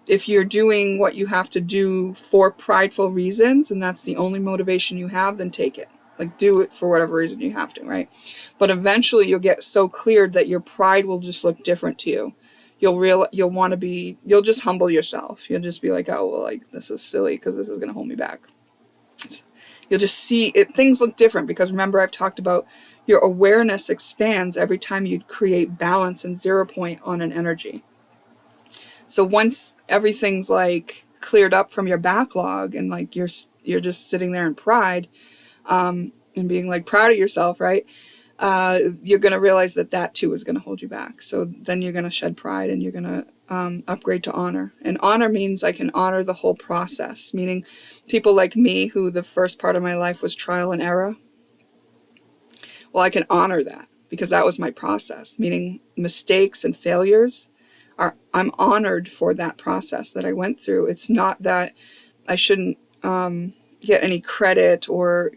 if you're doing what you have to do for prideful reasons, and that's the only motivation you have, then take it. Like, do it for whatever reason you have to, right? But eventually you'll get so cleared that your pride will just look different to you. You'll just humble yourself. You'll just be like, oh, well, like, this is silly because this is going to hold me back. You'll just see it. Things look different because remember, I've talked about your awareness expands every time you create balance and 0 point on an energy. So once everything's like cleared up from your backlog and like you're just sitting there in pride, and being like proud of yourself, right? You're going to realize that too is going to hold you back. So then you're going to shed pride and you're going to upgrade to honor. And honor means I can honor the whole process, meaning people like me, who the first part of my life was trial and error. Well, I can honor that because that was my process, meaning mistakes and failures I'm honored for that process that I went through. It's not that I shouldn't get any credit or,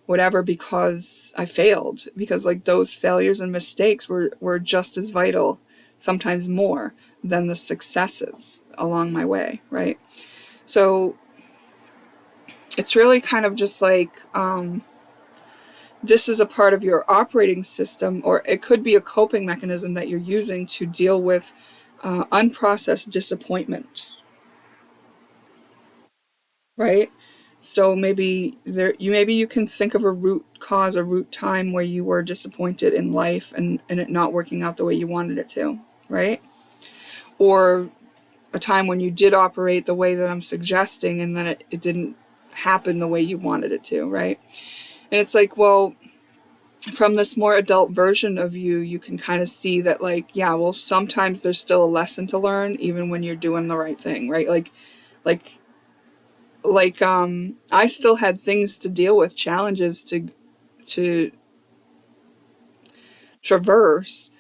whatever because I failed, because like those failures and mistakes were just as vital sometimes more than the successes along my way, right? So it's really kind of just like, this is a part of your operating system, or it could be a coping mechanism that you're using to deal with unprocessed disappointment, right? So maybe you can think of a root cause, a root time where you were disappointed in life and it not working out the way you wanted it to, right? Or a time when you did operate the way that I'm suggesting and then it didn't happen the way you wanted it to, right? And it's like, well, from this more adult version of you, you can kind of see that, like, yeah, well, sometimes there's still a lesson to learn even when you're doing the right thing, right? Like I still had things to deal with, challenges to traverse,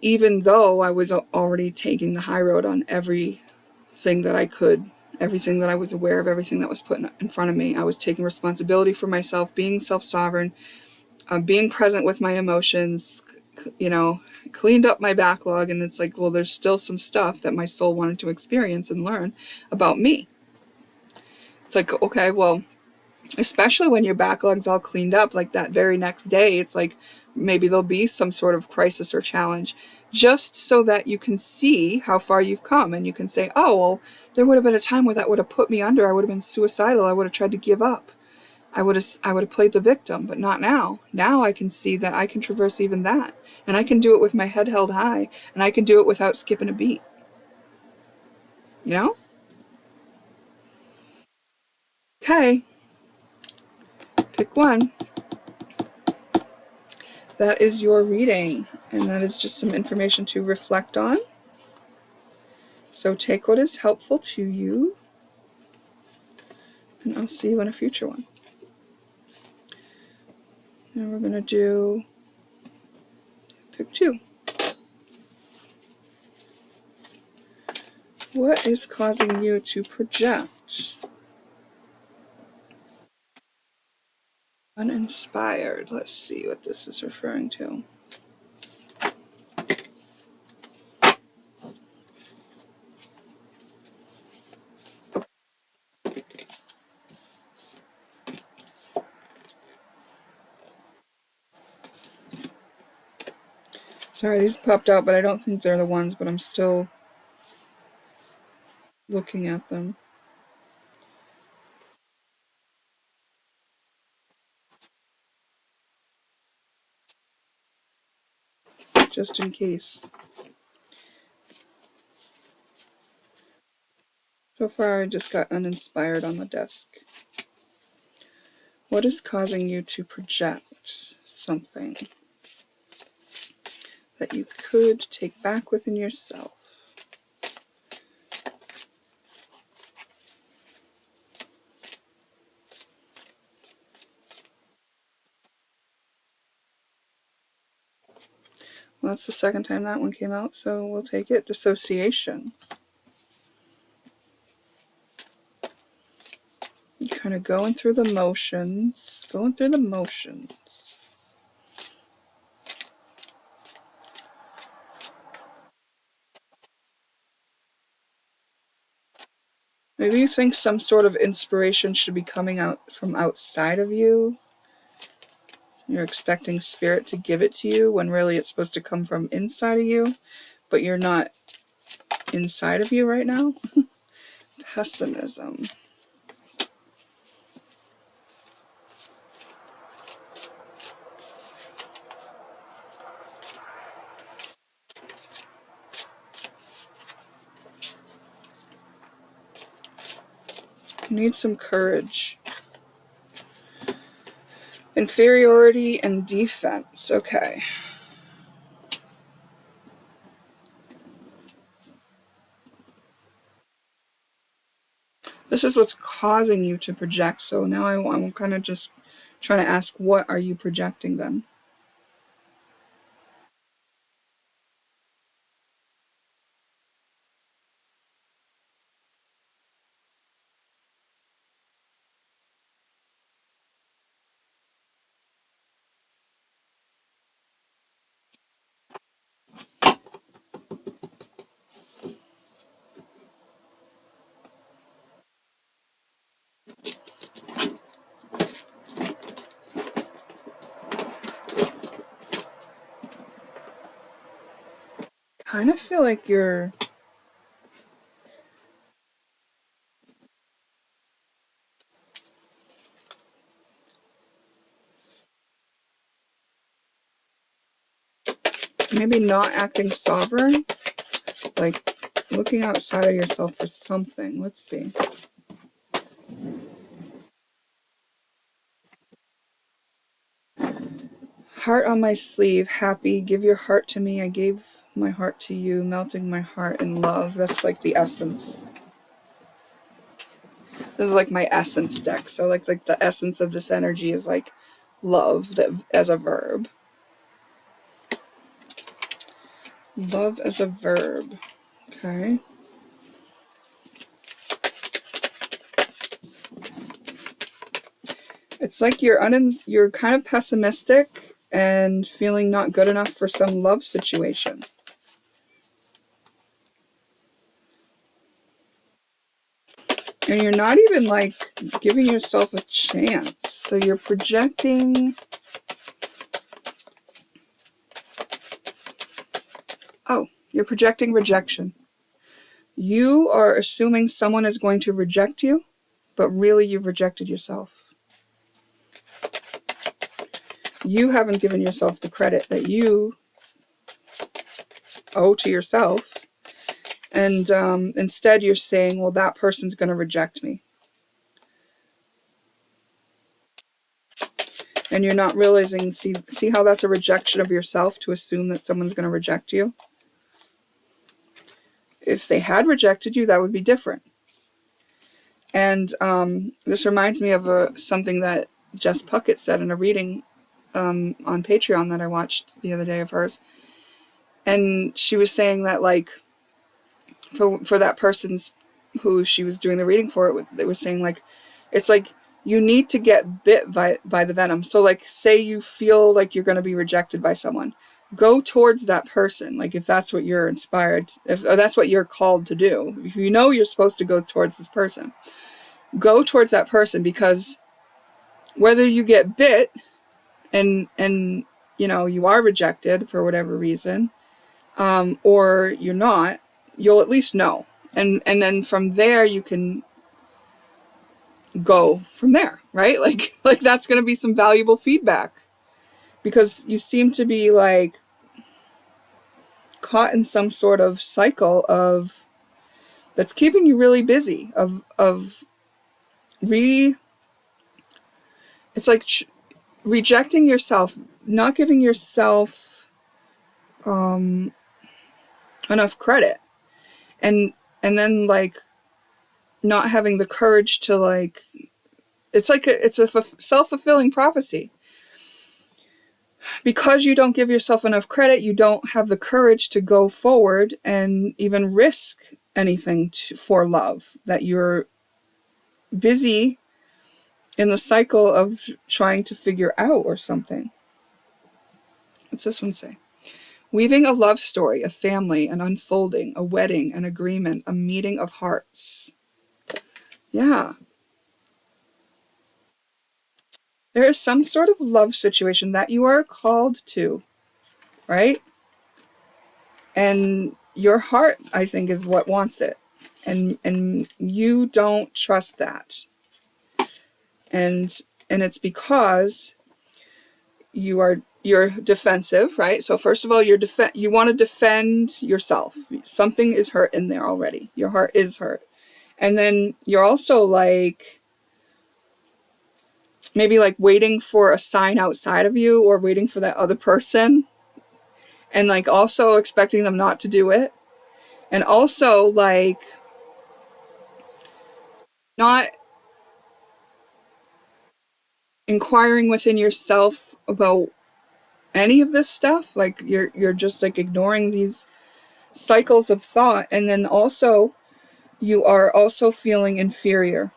even though I was already taking the high road on everything that I could, everything that I was aware of, everything that was put in front of me. I was taking responsibility for myself, being self-sovereign, being present with my emotions, you know, cleaned up my backlog. And it's like, well, there's still some stuff that my soul wanted to experience and learn about me. It's like, okay, well, especially when your backlog's all cleaned up, like that very next day, it's like maybe there'll be some sort of crisis or challenge, just so that you can see how far you've come. And you can say, oh, well, there would have been a time where that would have put me under. I would have been suicidal. I would have tried to give up. I would have played the victim, but not now. Now I can see that I can traverse even that. And I can do it with my head held high, and I can do it without skipping a beat. You know? Okay. Pick one. That is your reading, and that is just some information to reflect on. So take what is helpful to you, and I'll see you in a future one. Now we're going to do pick two. What is causing you to project? Uninspired. Let's see what this is referring to. Sorry, these popped out, but I don't think they're the ones, but I'm still looking at them. Just in case. So far, I just got uninspired on the desk. What is causing you to project something that you could take back within yourself? Well, that's the second time that one came out, so we'll take it. Dissociation. You're kind of going through the motions. Maybe you think some sort of inspiration should be coming out from outside of you. You're expecting spirit to give it to you when really it's supposed to come from inside of you, but you're not inside of you right now. Pessimism. You need some courage. Inferiority and defense. Okay. This is what's causing you to project. So now I'm kind of just trying to ask, what are you projecting then? kind of feel like you're maybe not acting sovereign, like looking outside of yourself for something. Let's see. Heart on my sleeve, happy, give your heart to me, I gave my heart to you, melting my heart in love. That's like the essence. This is like my essence deck. So like the essence of this energy is like love as a verb. Love as a verb. Okay. It's like you're kind of pessimistic and feeling not good enough for some love situation. And you're not even like giving yourself a chance. So you're projecting. Oh, you're projecting rejection. You are assuming someone is going to reject you, but really you've rejected yourself. You haven't given yourself the credit that you owe to yourself. And instead you're saying, well, that person's going to reject me. And you're not realizing, see how that's a rejection of yourself to assume that someone's going to reject you? If they had rejected you, that would be different. And this reminds me of something that Jess Puckett said in a reading on Patreon that I watched the other day of hers. And she was saying that, like, for that person's who she was doing the reading for, it was saying, like, it's like you need to get bit by the venom. So, like, say you feel like you're going to be rejected by someone. Go towards that person, like if that's what you're inspired, or that's what you're called to do. If you know you're supposed to go towards this person, go towards that person, because whether you get bit and you know you are rejected for whatever reason, or you're not, you'll at least know, and then from there you can go from there, right? Like that's going to be some valuable feedback, because you seem to be like caught in some sort of cycle of that's keeping you really busy of it's like rejecting yourself, not giving yourself enough credit, and then like not having the courage to, like, it's like it's a self-fulfilling prophecy. Because you don't give yourself enough credit, you don't have the courage to go forward and even risk anything for love, that you're busy in the cycle of trying to figure out or something. What's this one say? Weaving a love story, a family, an unfolding, a wedding, an agreement, a meeting of hearts. Yeah. There is some sort of love situation that you are called to, right? And your heart, I think, is what wants it. And you don't trust that. And it's because you're defensive, right? So first of all, you want to defend yourself. Something is hurt in there already. Your heart is hurt. And then you're also like maybe like waiting for a sign outside of you, or waiting for that other person, and like also expecting them not to do it, and also like not inquiring within yourself about any of this stuff. Like you're just like ignoring these cycles of thought, and then also you are also feeling inferior.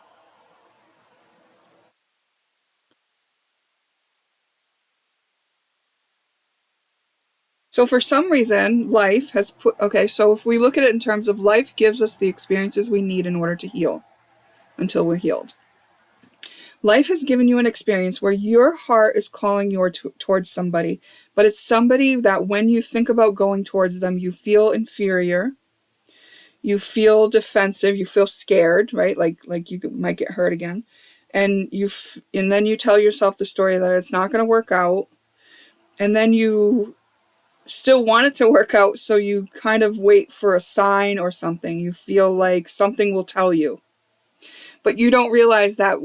So for some reason, life has put, okay, so if we look at it in terms of life gives us the experiences we need in order to heal until we're healed. Life has given you an experience where your heart is calling you towards somebody, but it's somebody that when you think about going towards them, you feel inferior, you feel defensive, you feel scared, right? Like you might get hurt again. And and then you tell yourself the story that it's not going to work out. And then you still want it to work out, so you kind of wait for a sign or something. You feel like something will tell you. But you don't realize that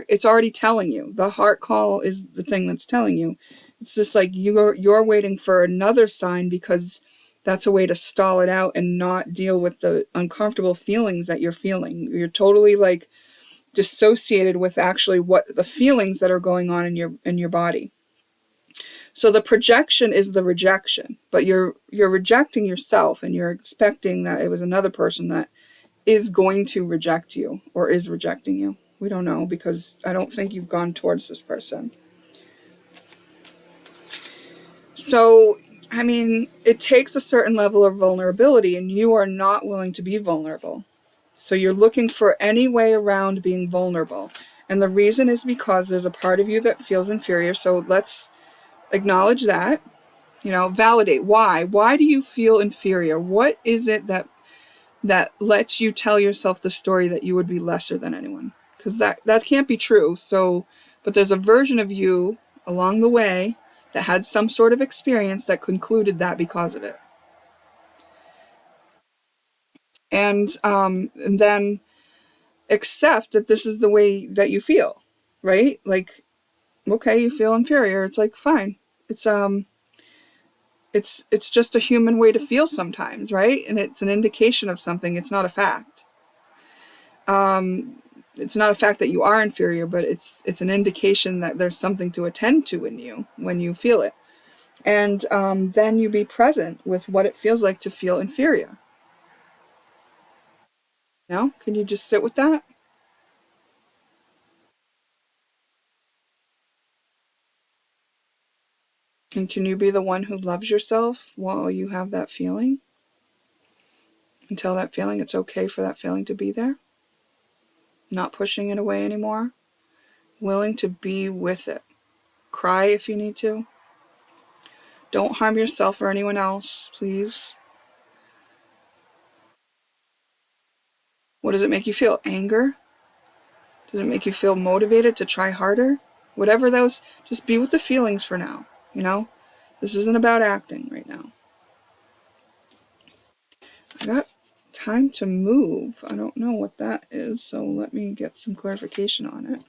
it's already telling you. The heart call is the thing that's telling you. It's just like you're waiting for another sign because that's a way to stall it out and not deal with the uncomfortable feelings that you're feeling. You're totally like dissociated with actually what the feelings that are going on in your body. So the projection is the rejection, but you're rejecting yourself, and you're expecting that it was another person that is going to reject you or is rejecting you. We don't know, because I don't think you've gone towards this person. So, I mean, it takes a certain level of vulnerability, and you are not willing to be vulnerable. So you're looking for any way around being vulnerable. And the reason is because there's a part of you that feels inferior. So let's acknowledge that, validate why. Why do you feel inferior? What is it that lets you tell yourself the story that you would be lesser than anyone? Because that can't be true. So, but there's a version of you along the way that had some sort of experience that concluded that because of it. And then accept that this is the way that you feel, right? Like, okay, you feel inferior. It's like, fine. It's just a human way to feel sometimes, right? And it's an indication of something. It's not a fact. It's not a fact that you are inferior, but it's an indication that there's something to attend to in you when you feel it. And then you be present with what it feels like to feel inferior. Can you just sit with that? And can you be the one who loves yourself while you have that feeling? And tell that feeling it's okay for that feeling to be there? Not pushing it away anymore? Willing to be with it. Cry if you need to. Don't harm yourself or anyone else, please. What does it make you feel? Anger? Does it make you feel motivated to try harder? Whatever those, just be with the feelings for now, you know? This isn't about acting right now. I got time to move. I don't know what that is, so let me get some clarification on it.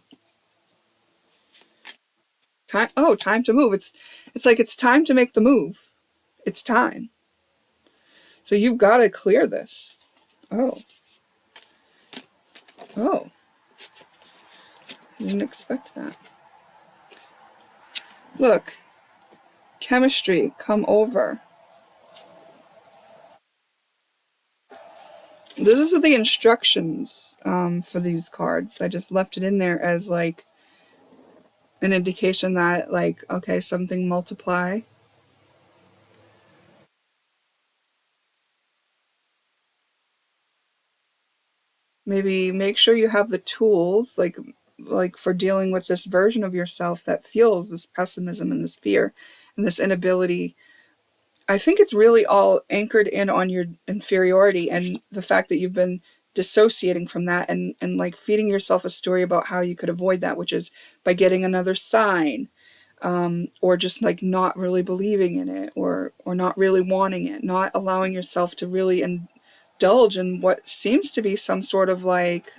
Time to move. It's like it's time to make the move. It's time. So you've got to clear this. Oh. Oh. I didn't expect that. Look. Chemistry, come over. This is the instructions for these cards. I just left it in there as like an indication that, like, okay, something multiply. Maybe make sure you have the tools, like for dealing with this version of yourself that feels this pessimism and this fear and this inability. I think it's really all anchored in on your inferiority and the fact that you've been dissociating from that, and like feeding yourself a story about how you could avoid that, which is by getting another sign, or just like not really believing in it, or not really wanting it, not allowing yourself to really indulge in what seems to be some sort of like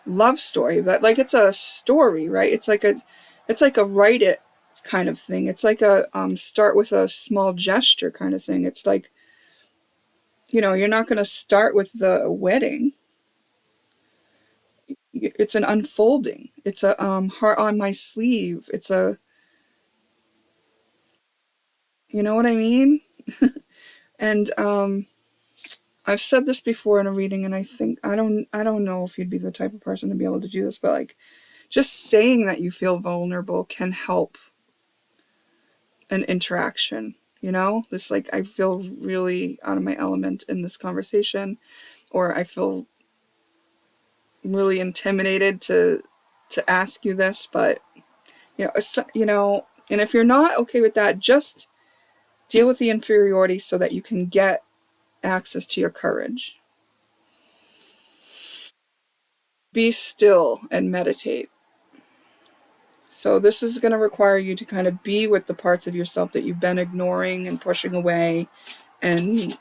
love story. But like, it's a story, right? It's like a write it kind of thing. It's like a start with a small gesture kind of thing. It's like, you're not going to start with the wedding. It's an unfolding. It's a heart on my sleeve. It's a, you know what I mean? And I've said this before in a reading, and I don't know if you'd be the type of person to be able to do this, but like, just saying that you feel vulnerable can help an interaction. Just like, I feel really out of my element in this conversation, or I feel really intimidated to to ask you this, but and if you're not okay with that, just deal with the inferiority so that you can get access to your courage. Be still and meditate. So this is going to require you to kind of be with the parts of yourself that you've been ignoring and pushing away and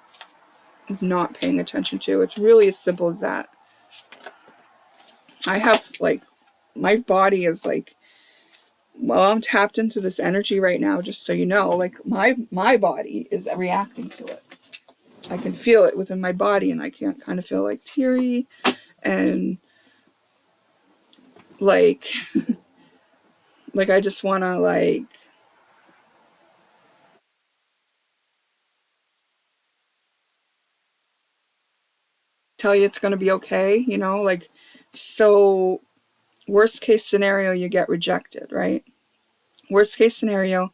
not paying attention to. It's really as simple as that. I have, like, my body is like, well, I'm tapped into this energy right now, just so you know. Like, my body is reacting to it. I can feel it within my body, and I can't kind of feel like teary and like like I just want to like tell you it's going to be okay, like, so worst case scenario, you get rejected, right? Worst case scenario,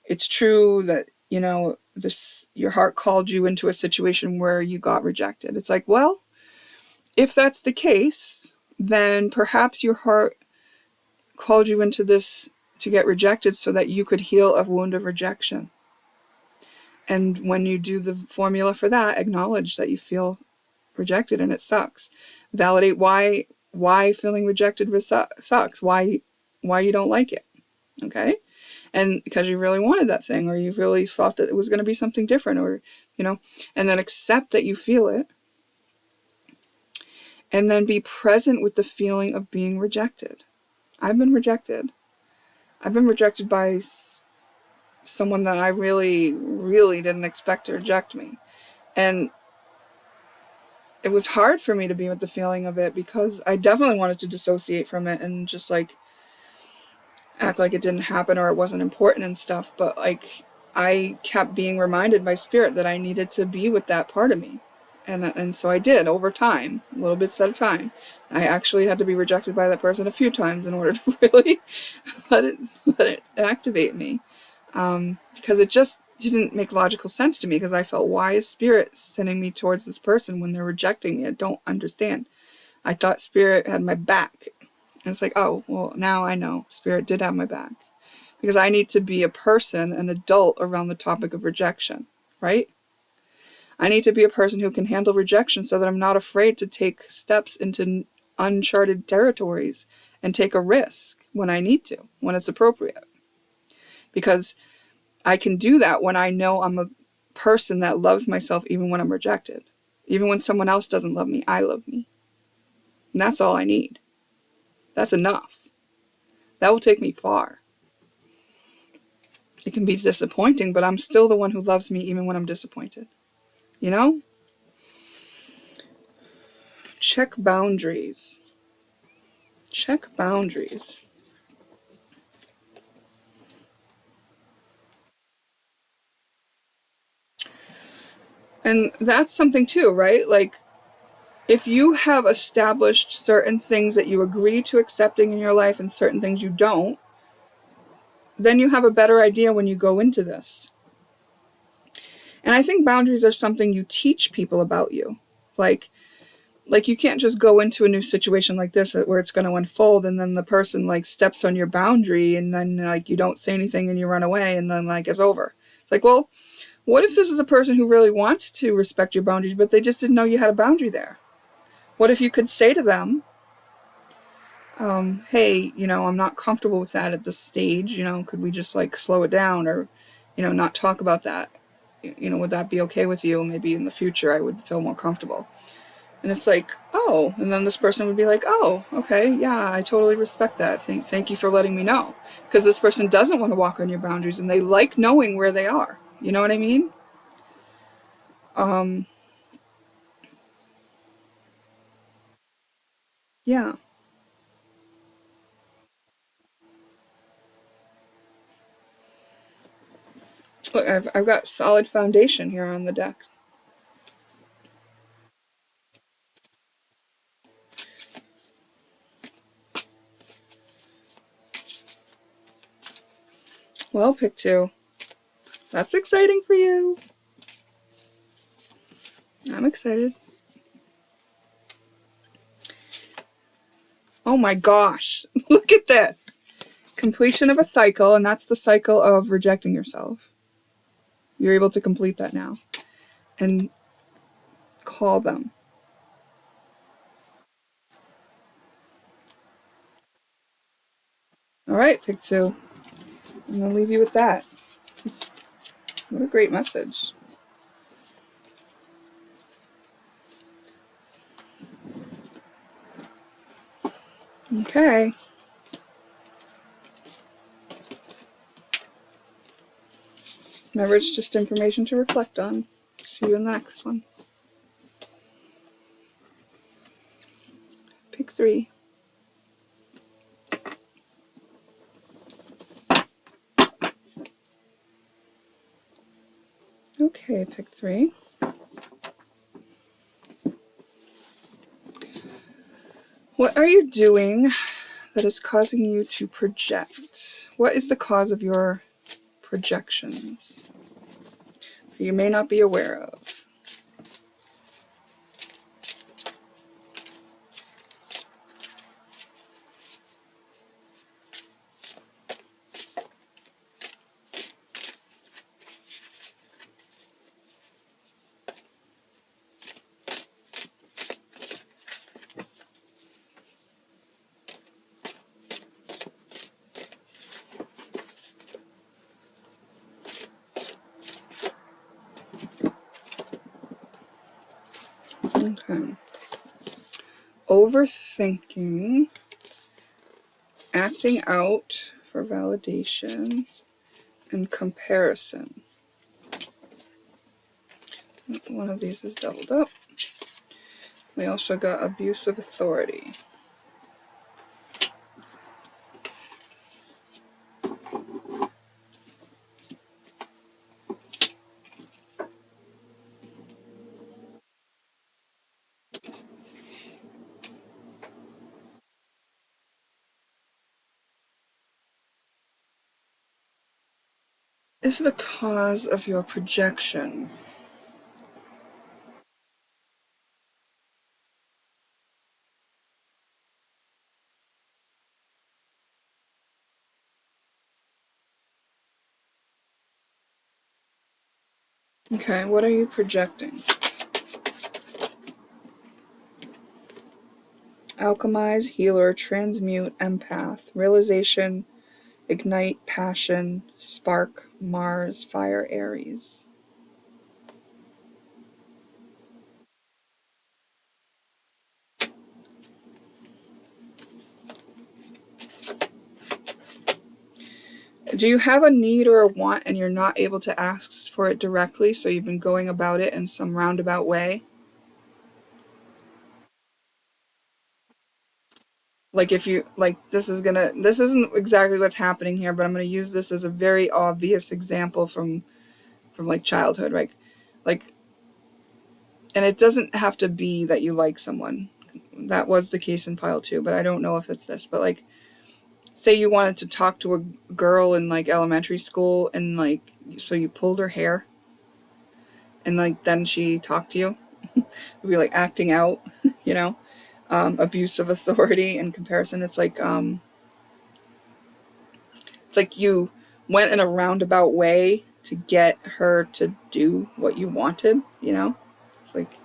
it's true that, this, your heart called you into a situation where you got rejected. It's like, well, if that's the case, then perhaps your heart called you into this to get rejected so that you could heal a wound of rejection. And when you do the formula for that, acknowledge that you feel rejected and it sucks. Validate why feeling rejected sucks, why you don't like it. Okay? And because you really wanted that thing, or you really thought that it was going to be something different, or and then accept that you feel it, and then be present with the feeling of being rejected. I've been rejected. I've been rejected by someone that I really, really didn't expect to reject me. And it was hard for me to be with the feeling of it, because I definitely wanted to dissociate from it and just like act like it didn't happen or it wasn't important and stuff. But like, I kept being reminded by spirit that I needed to be with that part of me. And so I did, over time, little bits at a time. I actually had to be rejected by that person a few times in order to really let it activate me. Because it just didn't make logical sense to me, because I felt, why is spirit sending me towards this person when they're rejecting me? I don't understand. I thought spirit had my back. And it's like, oh, well, now I know spirit did have my back. Because I need to be a person, an adult, around the topic of rejection, right? I need to be a person who can handle rejection so that I'm not afraid to take steps into uncharted territories and take a risk when I need to, when it's appropriate. Because I can do that when I know I'm a person that loves myself even when I'm rejected. Even when someone else doesn't love me, I love me. And that's all I need. That's enough. That will take me far. It can be disappointing, but I'm still the one who loves me even when I'm disappointed. You know? Check boundaries. Check boundaries. And that's something too, right? Like, if you have established certain things that you agree to accepting in your life and certain things you don't, then you have a better idea when you go into this. And I think boundaries are something you teach people about you. Like you can't just go into a new situation like this where it's going to unfold and then the person like steps on your boundary and then like you don't say anything and you run away and then like it's over. It's like, well, what if this is a person who really wants to respect your boundaries, but they just didn't know you had a boundary there? What if you could say to them, hey, I'm not comfortable with that at this stage, could we just like slow it down, or, not talk about that? Would that be okay with you? Maybe in the future I would feel more comfortable. And it's like, oh, and then this person would be like, oh, okay, yeah, I totally respect that. Thank you for letting me know. Because this person doesn't want to walk on your boundaries and they like knowing where they are. You know what I mean? Yeah. Look, I've got solid foundation here on the deck. Well, pick two. That's exciting for you. I'm excited. Oh my gosh. complete this. Completion of a cycle, and that's the cycle of rejecting yourself. You're able to complete that now. And call them. All right, pick 2. I'm going to leave you with that. What a great message. Okay. Remember, it's just information to reflect on. See you in the next one. Pick 3. Okay, pick 3. What are you doing that is causing you to project? What is the cause of your projections that you may not be aware of? Okay. Overthinking, acting out for validation, and comparison. One of these is doubled up. We also got abuse of authority. Is the cause of your projection? Okay, what are you projecting? Alchemize, healer, transmute, empath, realization, ignite, passion, spark, Mars, fire, Aries. Do you have a need or a want and you're not able to ask for it directly, so you've been going about it in some roundabout way? Like if you, like this isn't exactly what's happening here, but I'm gonna use this as a very obvious example from like childhood, right? Like, and it doesn't have to be that you like someone. That was the case in pile 2, but I don't know if it's this. But like, say you wanted to talk to a girl in like elementary school, and like, so you pulled her hair, and like then she talked to you. It'd be like acting out, you know, abuse of authority and comparison. It's like you went in a roundabout way to get her to do what you wanted, you know? It's like,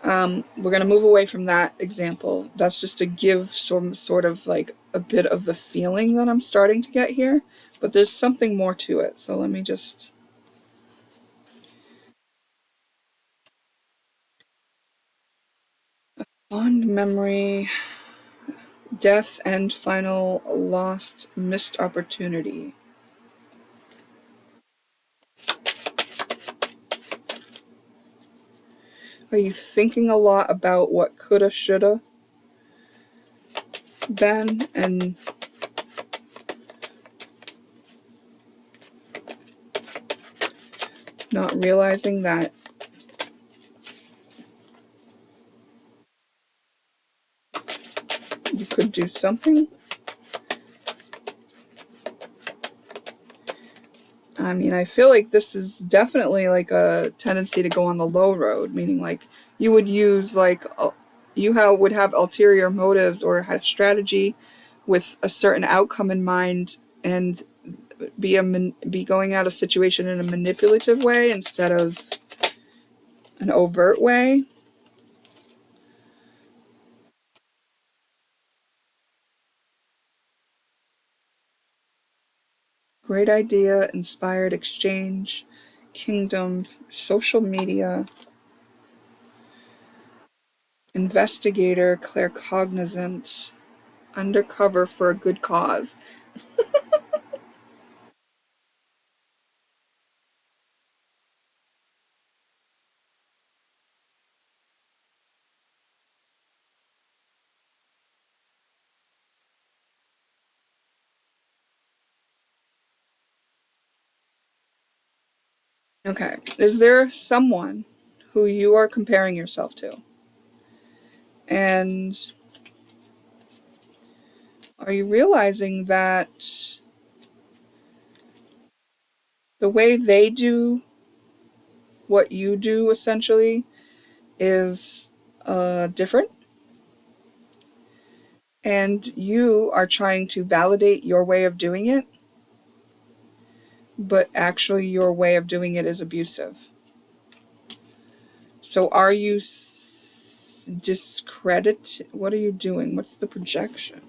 we're going to move away from that example. That's just to give some sort of like a bit of the feeling that I'm starting to get here, but there's something more to it. So let me just... Fond memory, death, and final lost, missed opportunity. Are you thinking a lot about what coulda, shoulda been, and not realizing that you could do something? I mean, I feel like this is definitely like a tendency to go on the low road, meaning like you would use like would have ulterior motives or had a strategy with a certain outcome in mind and be going at a situation in a manipulative way instead of an overt way. Great idea, inspired exchange, kingdom, social media, investigator, claircognizant, undercover for a good cause. Okay. Is there someone who you are comparing yourself to? And are you realizing that the way they do what you do essentially is different? And you are trying to validate your way of doing it, but actually your way of doing it is abusive. So are you discredit? What are you doing? What's the projection?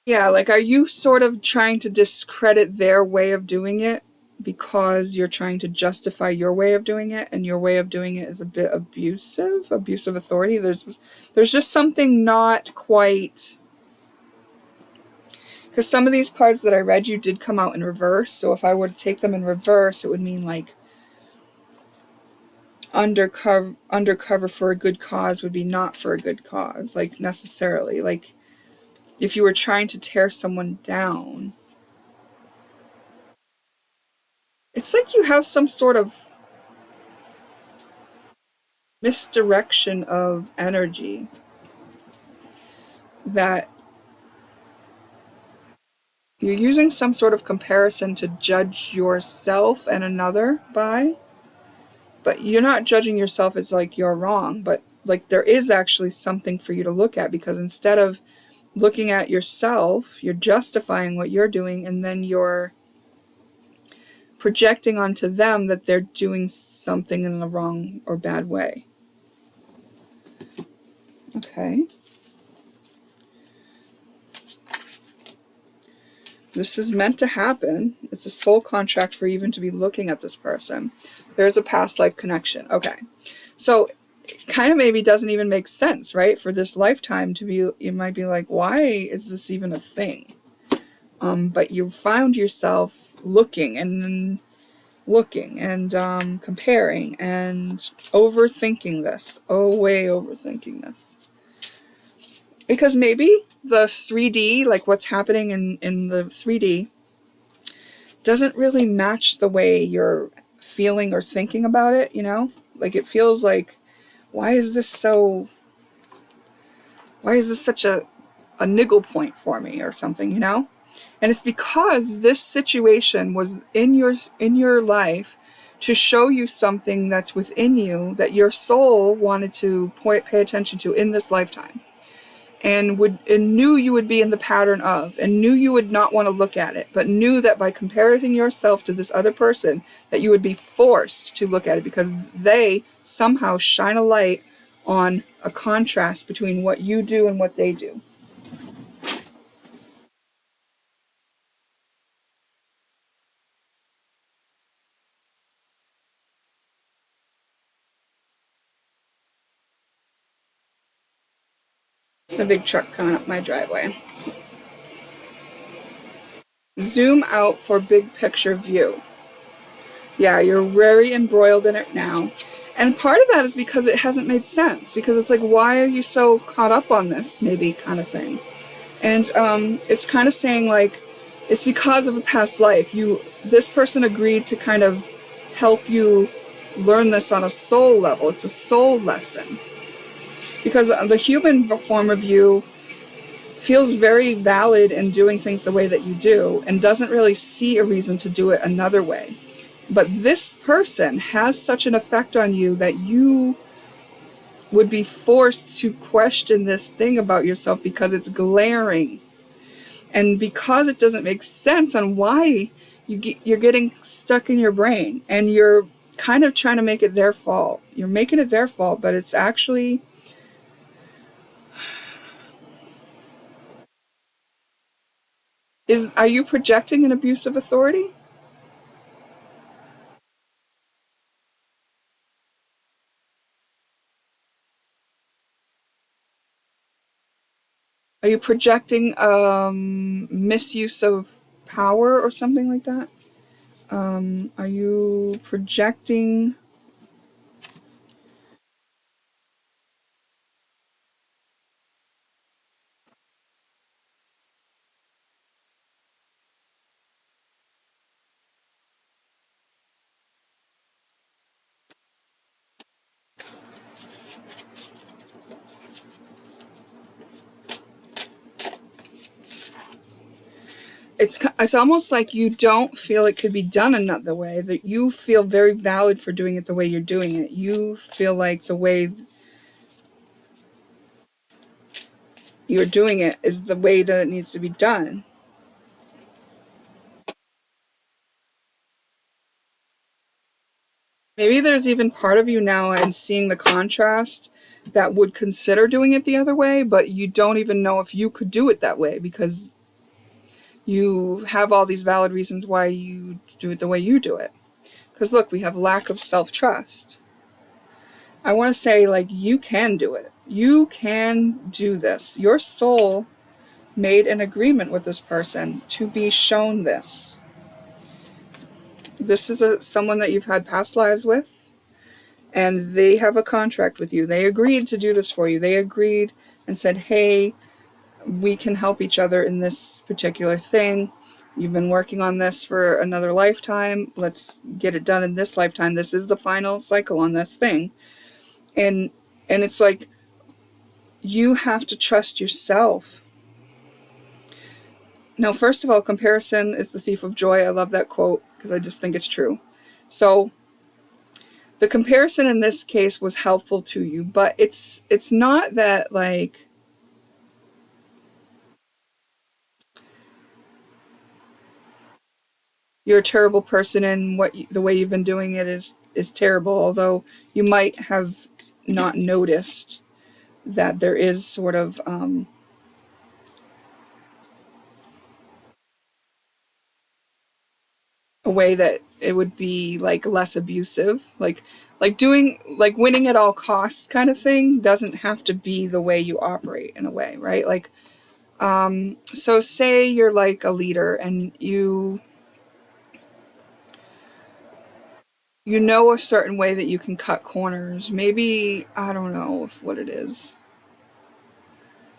Yeah, like are you sort of trying to discredit their way of doing it because you're trying to justify your way of doing it, and your way of doing it is a bit abusive authority? There's just something not quite, because some of these cards that I read you did come out in reverse. So if I were to take them in reverse, it would mean like undercover for a good cause would be not for a good cause, like necessarily. Like if you were trying to tear someone down, it's like you have some sort of misdirection of energy that you're using some sort of comparison to judge yourself and another by, but you're not judging yourself as like you're wrong, but like there is actually something for you to look at, because instead of looking at yourself, you're justifying what you're doing, and then you're projecting onto them that they're doing something in the wrong or bad way. Okay. This is meant to happen. It's a soul contract for you even to be looking at this person. There's a past life connection. Okay. So it kind of maybe doesn't even make sense, right? For this lifetime to be, you might be like, why is this even a thing? But you found yourself looking and comparing and overthinking this. Oh, way overthinking this. Because maybe the 3D, like what's happening in the 3D, doesn't really match the way you're feeling or thinking about it, you know? Like it feels like, why is this such a niggle point for me or something, you know? And it's because this situation was in your life to show you something that's within you that your soul wanted to pay attention to in this lifetime. And knew you would be in the pattern of, and knew you would not want to look at it, but knew that by comparing yourself to this other person, that you would be forced to look at it because they somehow shine a light on a contrast between what you do and what they do. It's a big truck coming up my driveway. Zoom out for big picture view. Yeah, you're very embroiled in it now. And part of that is because it hasn't made sense. Because it's like, why are you so caught up on this, maybe, kind of thing. And it's kind of saying, like, it's because of a past life. This person agreed to kind of help you learn this on a soul level. It's a soul lesson. Because the human form of you feels very valid in doing things the way that you do and doesn't really see a reason to do it another way. But this person has such an effect on you that you would be forced to question this thing about yourself because it's glaring. And because it doesn't make sense on why you're getting stuck in your brain, and you're kind of trying to make it their fault. You're making it their fault, but it's actually, are you projecting an abusive authority? Are you projecting misuse of power or something like that? Are you projecting? It's almost like you don't feel it could be done another way, that you feel very valid for doing it the way you're doing it. You feel like the way you're doing it is the way that it needs to be done. Maybe there's even part of you now, and seeing the contrast, that would consider doing it the other way, but you don't even know if you could do it that way because you have all these valid reasons why you do it the way you do it. Because look, we have lack of self-trust. I want to say, like, you can do it. You can do this. Your soul made an agreement with this person to be shown this. This is someone that you've had past lives with, and they have a contract with you. They agreed to do this for you. They agreed and said, hey, we can help each other in this particular thing. You've been working on this for another lifetime. Let's get it done in this lifetime. This is the final cycle on this thing. And it's like, you have to trust yourself. Now, first of all, comparison is the thief of joy. I love that quote because I just think it's true. So the comparison in this case was helpful to you, but it's not that, like, you're a terrible person and the way you've been doing it is terrible, although you might have not noticed that there is sort of a way that it would be like less abusive, like doing, like, winning at all costs kind of thing doesn't have to be the way you operate, in a way, right? Like, so say you're like a leader and you know a certain way that you can cut corners. Maybe, I don't know what it is,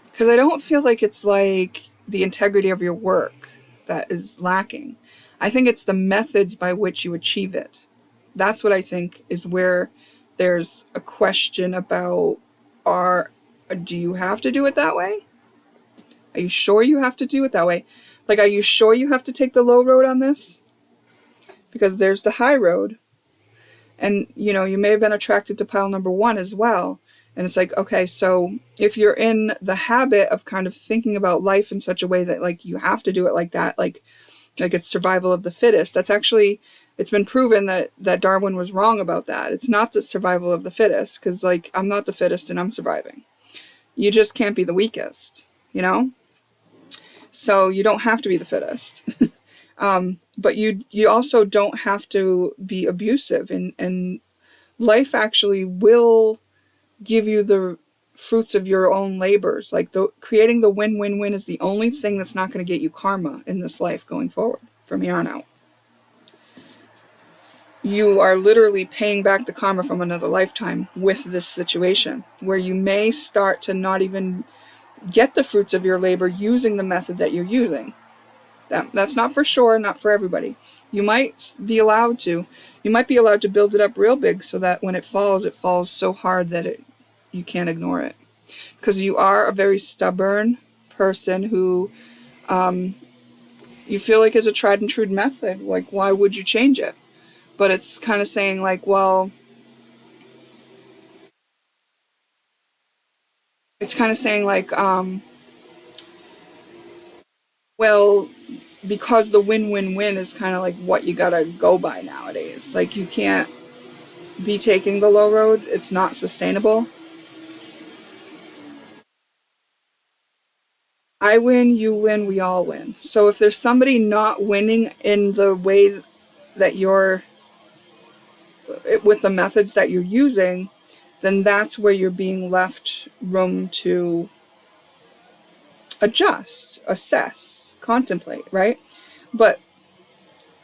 because I don't feel like it's like the integrity of your work that is lacking. I think it's the methods by which you achieve it. That's what I think is where there's a question about, are do you have to do it that way? Are you sure you have to do it that way? Like, are you sure you have to take the low road on this? Because there's the high road. And, you may have been attracted to pile number one as well. And it's like, okay, so if you're in the habit of kind of thinking about life in such a way that, like, you have to do it like that, like it's survival of the fittest, that's actually, it's been proven that Darwin was wrong about that. It's not the survival of the fittest, because, like, I'm not the fittest and I'm surviving. You just can't be the weakest, So you don't have to be the fittest. But you also don't have to be abusive, and life actually will give you the fruits of your own labors. Like, creating the win-win-win is the only thing that's not going to get you karma in this life going forward from here on out. You are literally paying back the karma from another lifetime with this situation, where you may start to not even get the fruits of your labor using the method that you're using. That's not for sure, not for everybody. You might be allowed to. You might be allowed to build it up real big so that when it falls so hard that you can't ignore it. Because you are a very stubborn person who you feel like it's a tried and true method. Like, why would you change it? But it's kind of saying like, well, it's kind of saying like, well, because the win-win-win is kind of like what you gotta go by nowadays. Like, you can't be taking the low road. It's not sustainable. I win, you win, we all win. So if there's somebody not winning in the way that you're, with the methods that you're using, then that's where you're being left room to adjust, assess, contemplate, right? But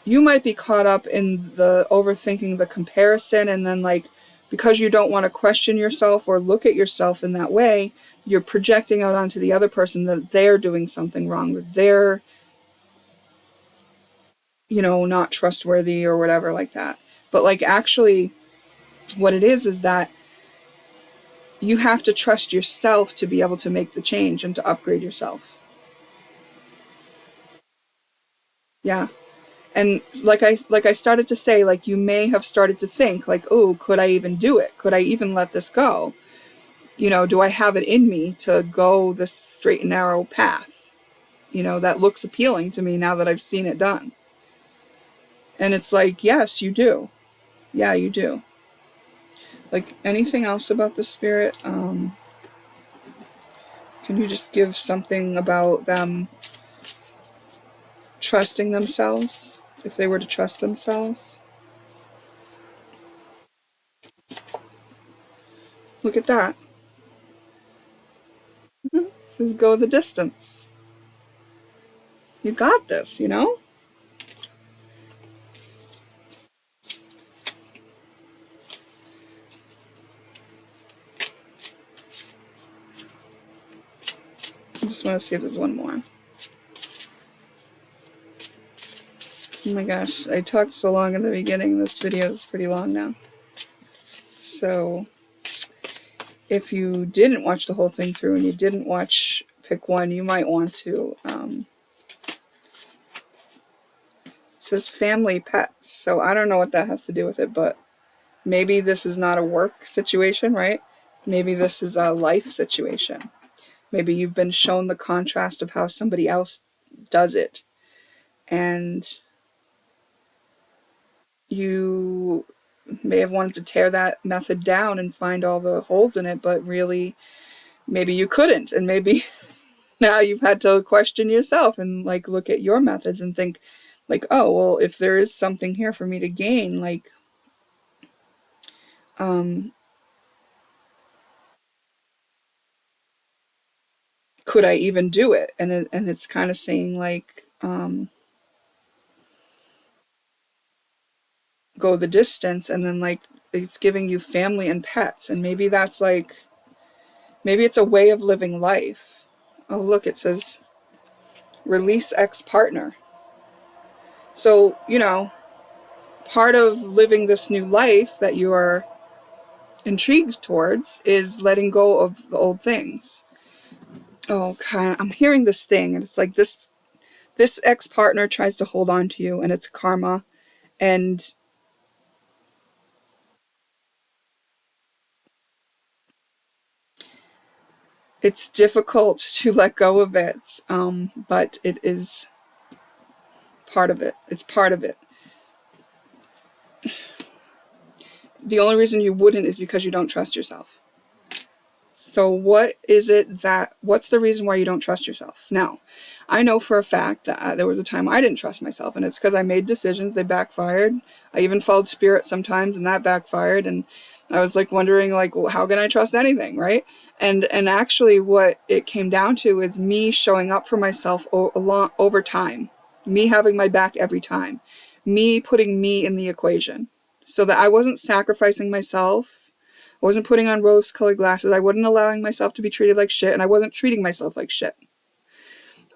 you might be caught up in the overthinking, the comparison, and then like, because you don't want to question yourself or look at yourself in that way, you're projecting out onto the other person that they're doing something wrong, that they're, not trustworthy or whatever like that. But like, actually, what it is that you have to trust yourself to be able to make the change and to upgrade yourself. Yeah. And like I started to say, like, you may have started to think like, oh, could I even do it? Could I even let this go? Do I have it in me to go this straight and narrow path, that looks appealing to me now that I've seen it done? And it's like, yes, you do. Yeah, you do. Like, anything else about the spirit? Can you just give something about them trusting themselves, if they were to trust themselves? Look at that. This is go the distance. You got this. I just want to see if there's one more. Oh my gosh, I talked so long in the beginning. This video is pretty long now. So if you didn't watch the whole thing through and you didn't watch pick one, you might want to. It says family pets, so I don't know what that has to do with it, but maybe this is not a work situation, right? Maybe this is a life situation. Maybe you've been shown the contrast of how somebody else does it, and you may have wanted to tear that method down and find all the holes in it, but really, maybe you couldn't, and maybe now you've had to question yourself and like look at your methods and think like, oh, well, if there is something here for me to gain, like, could I even do it? And it's kind of saying like, go the distance, and then like, it's giving you family and pets, and maybe that's like, maybe it's a way of living life. Oh, look, it says release ex-partner. So, part of living this new life that you are intrigued towards is letting go of the old things. Oh, kind of, I'm hearing this thing, and it's like this ex-partner tries to hold on to you, and it's karma, and it's difficult to let go of it, but it is part of it. It's part of it. The only reason you wouldn't is because you don't trust yourself. So what's the reason why you don't trust yourself? Now, I know for a fact that there was a time I didn't trust myself, and it's because I made decisions, they backfired. I even followed spirit sometimes, and that backfired, and I was like wondering, like, well, how can I trust anything, right? And actually what it came down to is me showing up for myself over time, me having my back every time, me putting me in the equation, so that I wasn't sacrificing myself. I wasn't putting on rose-colored glasses. I wasn't allowing myself to be treated like shit, and I wasn't treating myself like shit.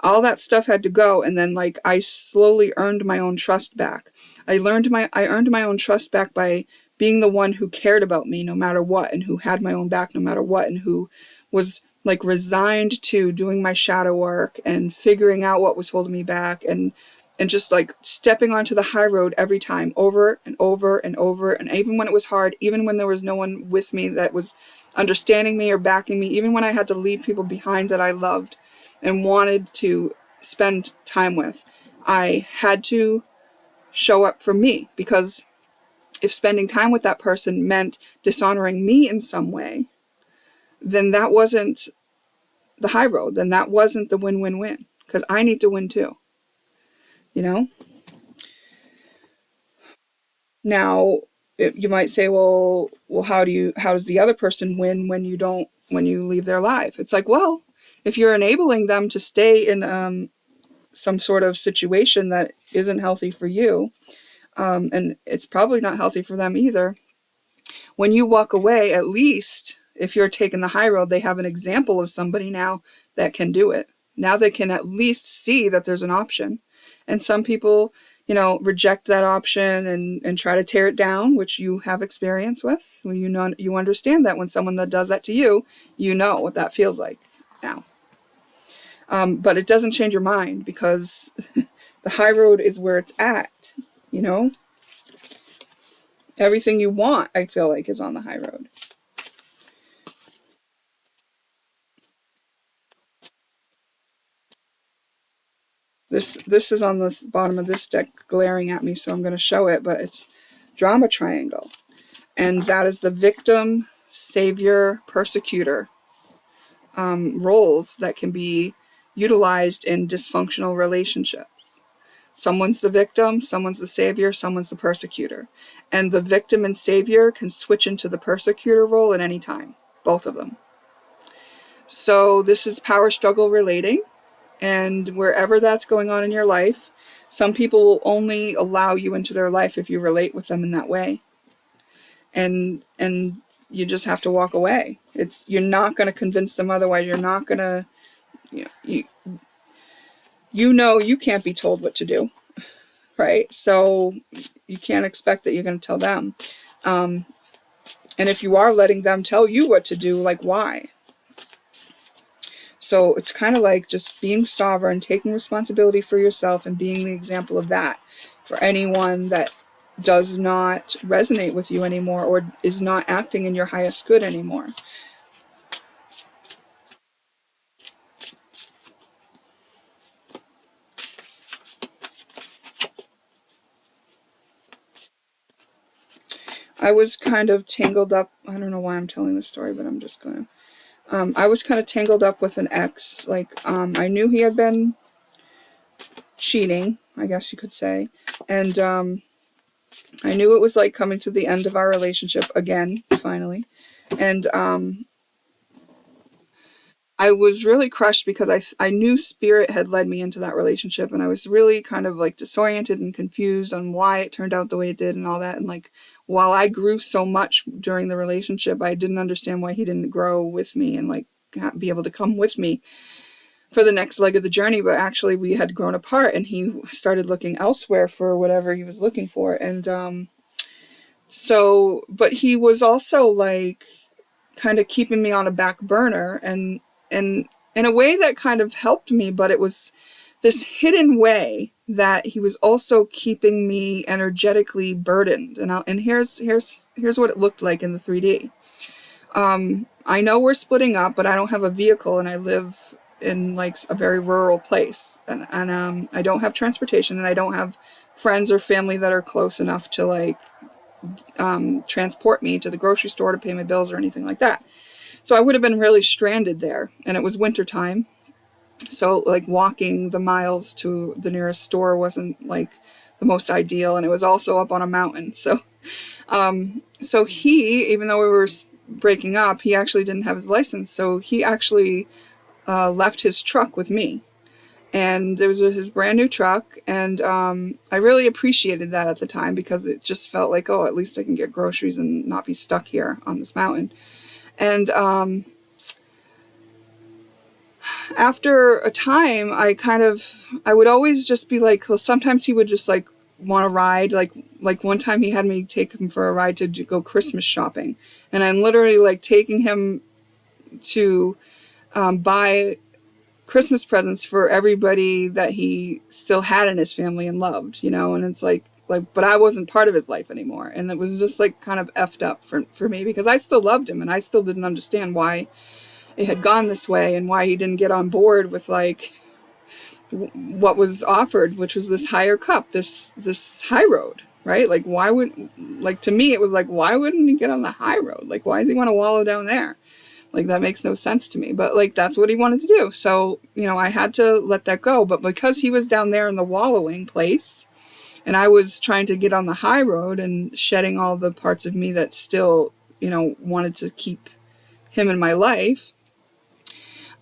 All that stuff had to go, and then like, I slowly earned my own trust back. I earned my own trust back by being the one who cared about me no matter what, and who had my own back no matter what, and who was like resigned to doing my shadow work and figuring out what was holding me back, and and just like stepping onto the high road every time, over and over and over. And even when it was hard, even when there was no one with me that was understanding me or backing me, even when I had to leave people behind that I loved and wanted to spend time with, I had to show up for me, because if spending time with that person meant dishonoring me in some way, then that wasn't the high road. Then that wasn't the win-win-win, because I need to win too, you know? Now, you might say, well, how does the other person win when you leave their life? It's like, well, if you're enabling them to stay in some sort of situation that isn't healthy for you, and it's probably not healthy for them either, when you walk away, at least if you're taking the high road, they have an example of somebody now that can do it. Now they can at least see that there's an option. And some people, reject that option and try to tear it down, which you have experience with. When you understand that when someone that does that to you, you know what that feels like now. But it doesn't change your mind, because the high road is where it's at, you know? Everything you want, I feel like, is on the high road. This is on the bottom of this deck glaring at me, so I'm going to show it, but it's drama triangle. And that is the victim, savior, persecutor roles that can be utilized in dysfunctional relationships. Someone's the victim, someone's the savior, someone's the persecutor. And the victim and savior can switch into the persecutor role at any time, both of them. So this is power struggle relating. And wherever that's going on in your life, some people will only allow you into their life if you relate with them in that way. And you just have to walk away. You're not going to convince them otherwise. You're not going to, you can't be told what to do, right? So you can't expect that you're going to tell them. And if you are letting them tell you what to do, like, why? So it's kind of like just being sovereign, taking responsibility for yourself, and being the example of that for anyone that does not resonate with you anymore, or is not acting in your highest good anymore. I was kind of tangled up. I don't know why I'm telling this story, but I'm just going to. I was kind of tangled up with an ex. Like, I knew he had been cheating, I guess you could say. And I knew it was like coming to the end of our relationship again, finally. And I was really crushed, because I knew spirit had led me into that relationship, and I was really kind of like disoriented and confused on why it turned out the way it did and all that. And like, while I grew so much during the relationship, I didn't understand why he didn't grow with me and like be able to come with me for the next leg of the journey. But actually we had grown apart, and he started looking elsewhere for whatever he was looking for. And but he was also like kind of keeping me on a back burner, and in a way that kind of helped me, but it was this hidden way that he was also keeping me energetically burdened. And here's what it looked like in the 3D. I know we're splitting up, but I don't have a vehicle, and I live in like a very rural place, and I don't have transportation, and I don't have friends or family that are close enough to like transport me to the grocery store to pay my bills or anything like that. So I would have been really stranded there, and it was winter time. So like walking the miles to the nearest store wasn't like the most ideal, and it was also up on a mountain. So he, even though we were breaking up, he actually didn't have his license. So he actually left his truck with me. And it was his brand new truck, and I really appreciated that at the time, because it just felt like, oh, at least I can get groceries and not be stuck here on this mountain. And after a time, I would always just be like, well, sometimes he would just like want to ride. Like one time he had me take him for a ride to go Christmas shopping, and I'm literally like taking him to buy Christmas presents for everybody that he still had in his family and loved, and it's like, but I wasn't part of his life anymore. And it was just like kind of effed up for me, because I still loved him and I still didn't understand why it had gone this way and why he didn't get on board with like what was offered, which was this higher cup, this high road, right? Like, why would, like, to me, it was like, why wouldn't he get on the high road? Like, why does he want to wallow down there? Like, that makes no sense to me. But like, that's what he wanted to do. So, I had to let that go. But because he was down there in the wallowing place, and I was trying to get on the high road and shedding all the parts of me that still, wanted to keep him in my life,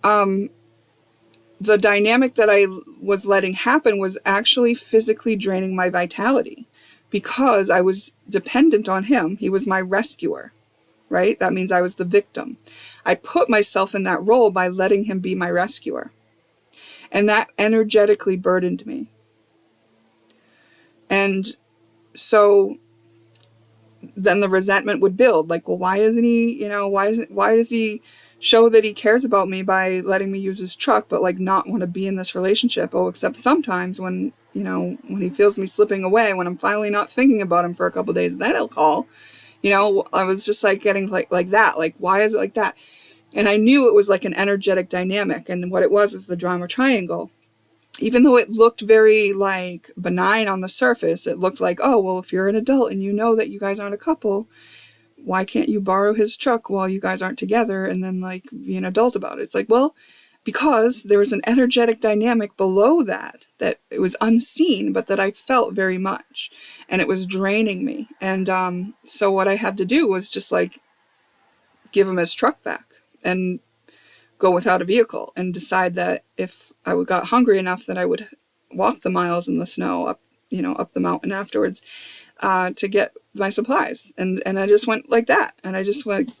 the dynamic that I was letting happen was actually physically draining my vitality, because I was dependent on him. He was my rescuer, right? That means I was the victim. I put myself in that role by letting him be my rescuer. And that energetically burdened me. And so then the resentment would build. Like, well, why isn't he, why does he show that he cares about me by letting me use his truck, but like not want to be in this relationship? Oh, except sometimes when, when he feels me slipping away, when I'm finally not thinking about him for a couple of days, then he'll call. I was just like getting like that. Like, why is it like that? And I knew it was like an energetic dynamic. And what it was the drama triangle. Even though it looked very like benign on the surface, it looked like, oh, well, if you're an adult and you know that you guys aren't a couple, why can't you borrow his truck while you guys aren't together and then like be an adult about it? It's like, well, because there was an energetic dynamic below that it was unseen, but that I felt very much, and it was draining me. And so what I had to do was just like give him his truck back and go without a vehicle, and decide that if I got hungry enough that I would walk the miles in the snow up the mountain afterwards to get my supplies. And I just went like that. And I just went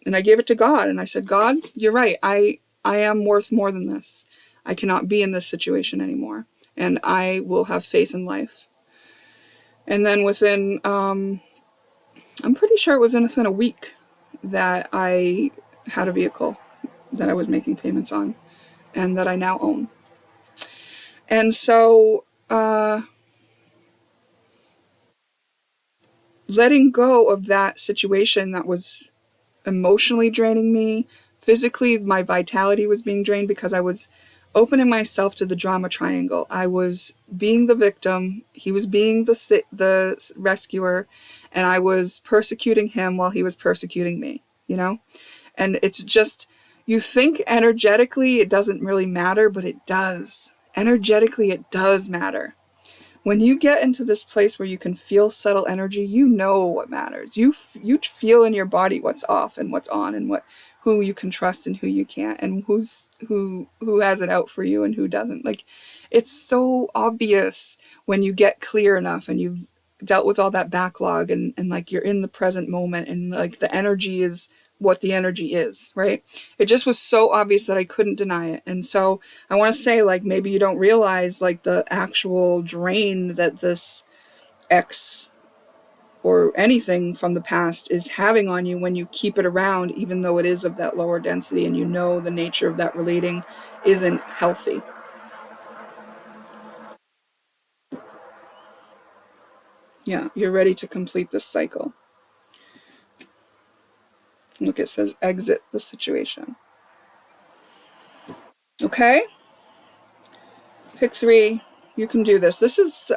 and I gave it to God. And I said, God, you're right. I am worth more than this. I cannot be in this situation anymore. And I will have faith in life. And then within, I'm pretty sure it was within a week that I had a vehicle that I was making payments on and that I now own. And so, letting go of that situation that was emotionally draining me, physically my vitality was being drained because I was opening myself to the drama triangle. I was being the victim, he was being the rescuer, and I was persecuting him while he was persecuting me, And it's just, you think energetically it doesn't really matter, but it does. Energetically it does matter. When you get into this place where you can feel subtle energy, you know what matters. You feel in your body what's off and what's on, and who you can trust and who you can't, and who has it out for you and who doesn't. Like, it's so obvious when you get clear enough and you've dealt with all that backlog, and like you're in the present moment, and like the energy is what the energy is, right? It just was so obvious that I couldn't deny it. And so I want to say, like, maybe you don't realize like the actual drain that this ex or anything from the past is having on you when you keep it around, even though it is of that lower density, and the nature of that relating isn't healthy. Yeah, you're ready to complete this cycle. Look, it says exit the situation. Okay? Pick 3. You can do this. This is,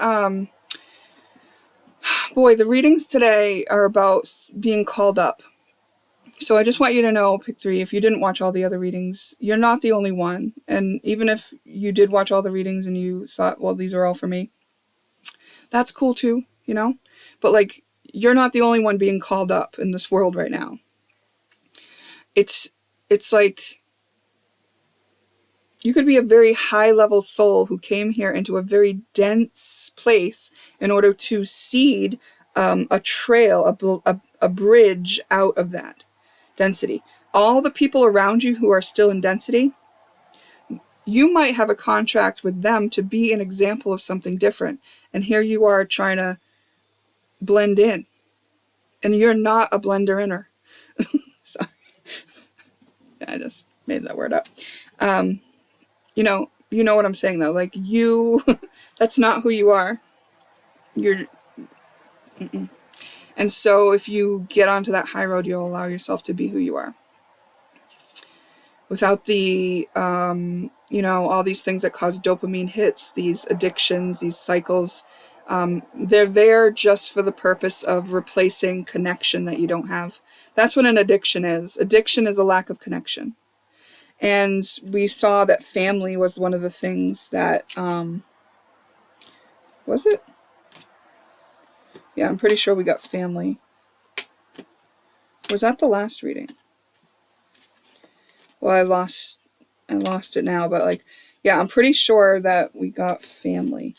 boy, the readings today are about being called up. So I just want you to know, pick 3, if you didn't watch all the other readings, you're not the only one. And even if you did watch all the readings and you thought, well, these are all for me, that's cool too, But like, you're not the only one being called up in this world right now. It's like, you could be a very high level soul who came here into a very dense place in order to seed a trail, a bridge out of that density. All the people around you who are still in density, you might have a contract with them to be an example of something different. And here you are trying to blend in. And you're not a blender inner. Sorry. I just made that word up. You know what I'm saying though. Like you, that's not who you are. You're, and so if you get onto that high road, you'll allow yourself to be who you are, without the, all these things that cause dopamine hits, these addictions, these cycles. They're there just for the purpose of replacing connection that you don't have. That's what an addiction is. Addiction is a lack of connection. And we saw that family was one of the things that, was it? Yeah, I'm pretty sure we got family. Was that the last reading? Well, I lost it now, but like, yeah, I'm pretty sure that we got family.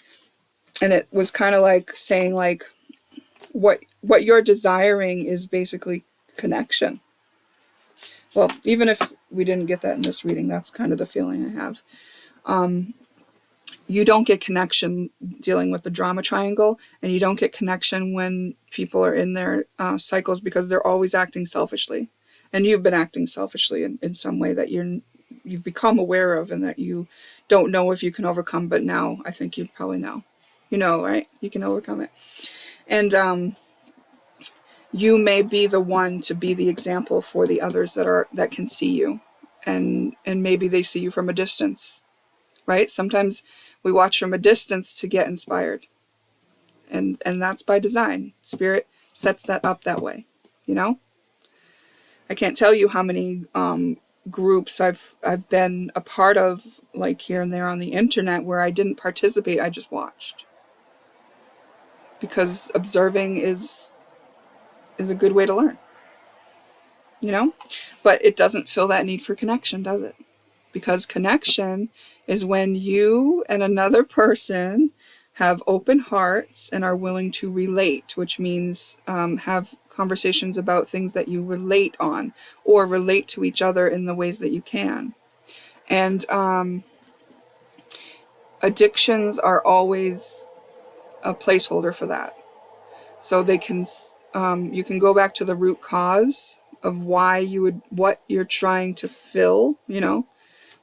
And it was kind of like saying like what you're desiring is basically connection. Well, even if we didn't get that in this reading, that's kind of the feeling I have. You don't get connection dealing with the drama triangle, and you don't get connection when people are in their cycles, because they're always acting selfishly. And you've been acting selfishly in some way that you've become aware of, and that you don't know if you can overcome, but now I think you probably know. You know, right? You can overcome it. And you may be the one to be the example for the others that can see you. And maybe they see you from a distance, right? Sometimes we watch from a distance to get inspired. And that's by design. Spirit sets that up that way, you know? I can't tell you how many groups I've been a part of, like here and there on the internet, where I didn't participate, I just watched. Because observing is a good way to learn, you know? But it doesn't fill that need for connection, does it? Because connection is when you and another person have open hearts and are willing to relate, which means have conversations about things that you relate on, or relate to each other in the ways that you can. And addictions are always a placeholder for that. So they can, you can go back to the root cause of why what you're trying to fill,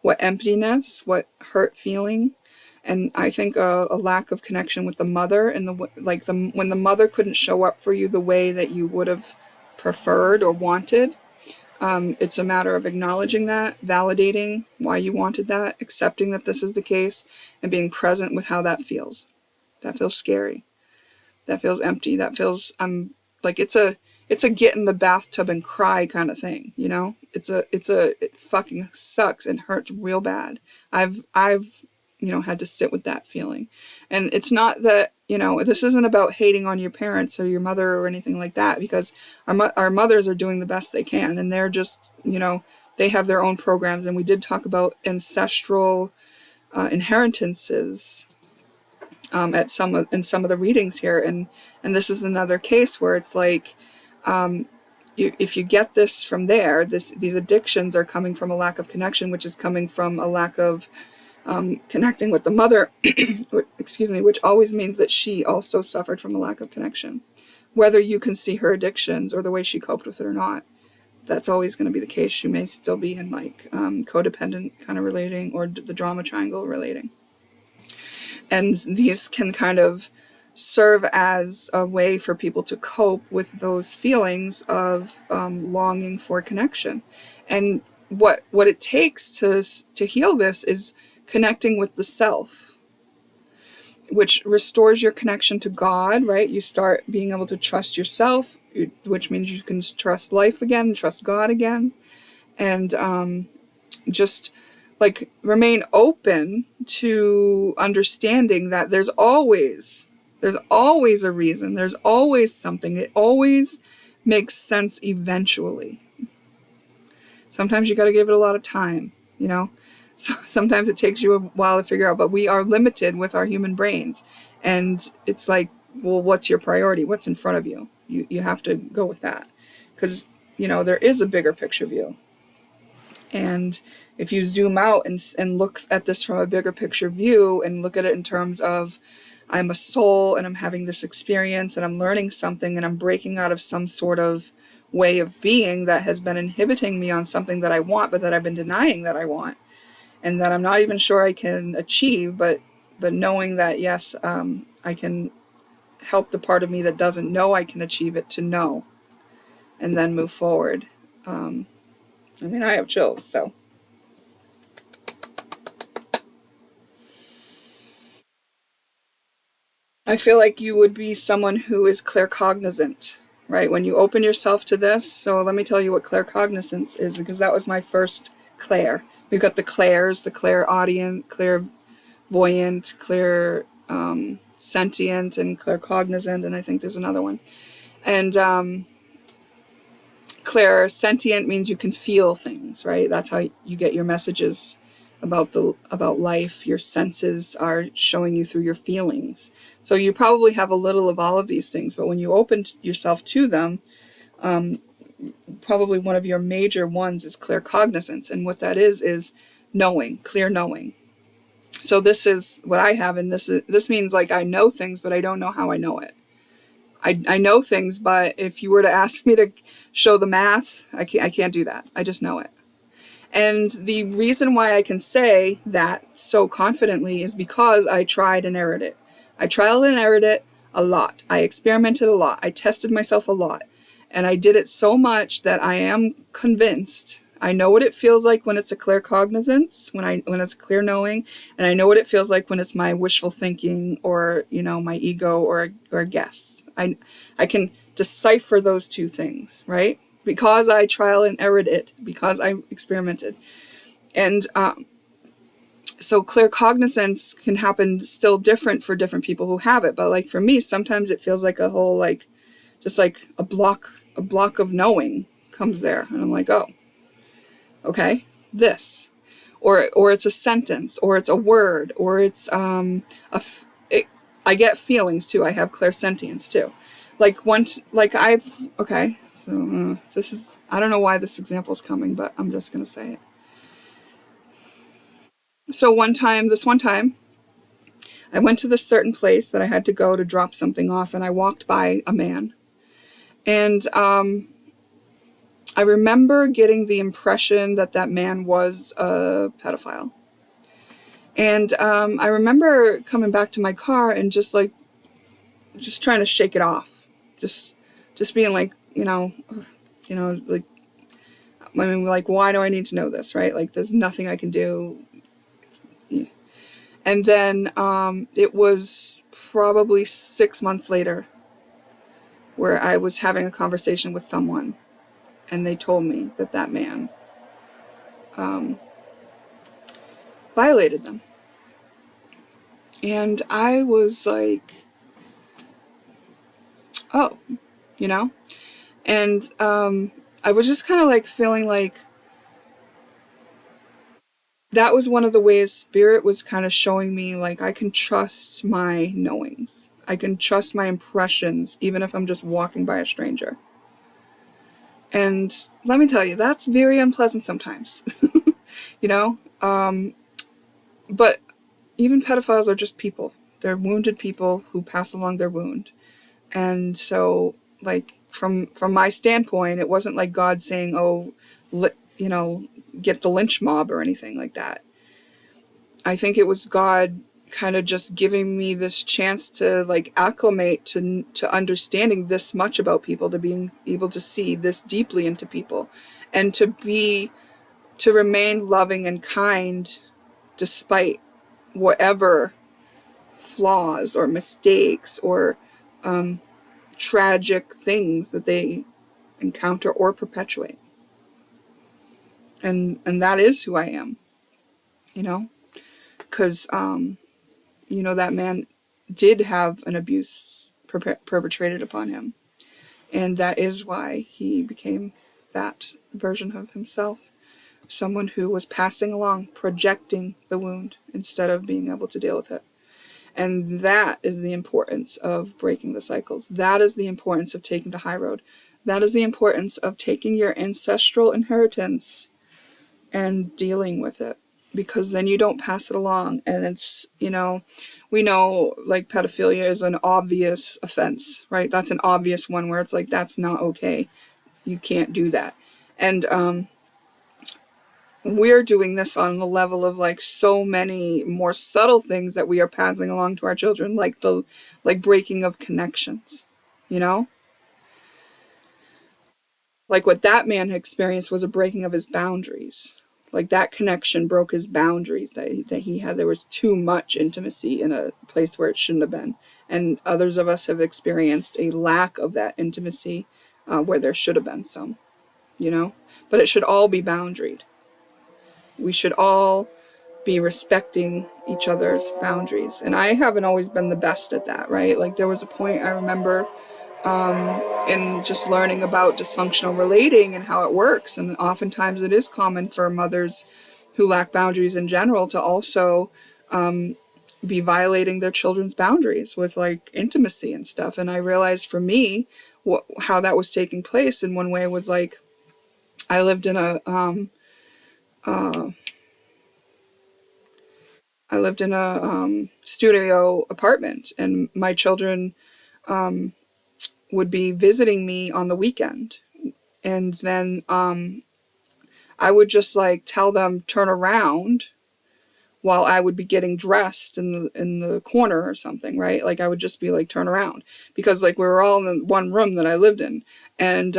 what emptiness, what hurt feeling. And I think a lack of connection with the mother, and when the mother couldn't show up for you the way that you would have preferred or wanted, it's a matter of acknowledging that, validating why you wanted that, accepting that this is the case, and being present with how that feels. That feels scary. That feels empty. That feels like it's a get in the bathtub and cry kind of thing, it fucking sucks and hurts real bad. I've had to sit with that feeling. And it's not that, this isn't about hating on your parents or your mother or anything like that, because our mothers are doing the best they can, and they're just, they have their own programs. And we did talk about ancestral inheritances in some of the readings here, and this is another case where it's like, if you get this from there, these addictions are coming from a lack of connection, which is coming from a lack of connecting with the mother, excuse me, which always means that she also suffered from a lack of connection. Whether you can see her addictions or the way she coped with it or not, that's always going to be the case. She may still be in like codependent kind of relating, or the drama triangle relating. And these can kind of serve as a way for people to cope with those feelings of longing for connection. And what it takes to heal this is connecting with the self, which restores your connection to God, right? You start being able to trust yourself, which means you can trust life again, trust God again, and just like remain open to understanding that there's always a reason, there's always something, it always makes sense eventually. Sometimes you got to give it a lot of time, so sometimes it takes you a while to figure out, but we are limited with our human brains, and it's like, well, what's your priority? What's in front of you? You have to go with that, because there is a bigger picture view. And if you zoom out and look at this from a bigger picture view, and look at it in terms of, I'm a soul and I'm having this experience and I'm learning something and I'm breaking out of some sort of way of being that has been inhibiting me on something that I want, but that I've been denying that I want. and that I'm not even sure I can achieve, but knowing that, yes, I can help the part of me that doesn't know I can achieve it to know, and then move forward. I mean, I have chills, so. I feel like you would be someone who is claircognizant, right? When you open yourself to this. So let me tell you what claircognizance is, because that was my first clair. We've got the clairs, the clairaudient, clairvoyant, sentient, and claircognizant, and I think there's another one. And clairsentient means you can feel things, right? That's how you get your messages about life. Your senses are showing you through your feelings. So you probably have a little of all of these things, but when you open yourself to them, probably one of your major ones is claircognizance, and what that is knowing, clear knowing. So this is what I have, and this means like I know things, but I don't know how I know it. I know things, but if you were to ask me to show the math, I can't do that. I just know it. And the reason why I can say that so confidently is because I tried and errored it. I tried and errored it a lot. I experimented a lot. I tested myself a lot. And I did it so much that I am convinced. I know what it feels like when it's a clear cognizance, when it's clear knowing, and I know what it feels like when it's my wishful thinking or, my ego or a guess. I can decipher those two things, right? Because I trial and errored it, because I experimented. And so clear cognizance can happen still different for different people who have it. But like for me, sometimes it feels like a whole, like, just like a block of knowing comes there. And I'm like, oh, okay, this. Or it's a sentence, or it's a word, or it's I get feelings too. I have clairsentience too. Okay, so this is, I don't know why this example is coming, but I'm just going to say it. So this one time, I went to this certain place that I had to go to drop something off, and I walked by a man. And I remember getting the impression that that man was a pedophile. And I remember coming back to my car and just trying to shake it off. Just being like, like, I mean, like, why do I need to know this, right? Like, there's nothing I can do. And then it was probably 6 months later where I was having a conversation with someone, and they told me that that man violated them. And I was like, oh, you know? And I was just kind of like feeling like that was one of the ways Spirit was kind of showing me, like, I can trust my knowings. I can trust my impressions, even if I'm just walking by a stranger. And let me tell you, that's very unpleasant sometimes, you know? But even pedophiles are just people. They're wounded people who pass along their wound. And so, like, from my standpoint, it wasn't like God saying, oh, get the lynch mob or anything like that. I think it was God kind of just giving me this chance to, like, acclimate to understanding this much about people, to being able to see this deeply into people, and to remain loving and kind despite whatever flaws or mistakes or tragic things that they encounter or perpetuate. And that is who I am, because that man did have an abuse perpetrated upon him, and that is why he became that version of himself, someone who was passing along, projecting the wound instead of being able to deal with it. And that is the importance of breaking the cycles. That is the importance of taking the high road. That is the importance of taking your ancestral inheritance and dealing with it, because then you don't pass it along. And it's, we know, like, pedophilia is an obvious offense, right? That's an obvious one where it's like, that's not okay. You can't do that. And we're doing this on the level of like so many more subtle things that we are passing along to our children, like the breaking of connections, you know? Like what that man experienced was a breaking of his boundaries. Like that connection broke his boundaries that he had. There was too much intimacy in a place where it shouldn't have been. And others of us have experienced a lack of that intimacy where there should have been some, you know? But it should all be boundaried. We should all be respecting each other's boundaries. And I haven't always been the best at that, right? Like there was a point I remember in just learning about dysfunctional relating and how it works. And oftentimes it is common for mothers who lack boundaries in general to also be violating their children's boundaries with like intimacy and stuff. And I realized for me, how that was taking place in one way was like, I lived in a, studio apartment, and my children would be visiting me on the weekend. And then I would just like tell them turn around while I would be getting dressed in the corner or something, right? Like I would just be like turn around, because like we were all in the one room that I lived in. And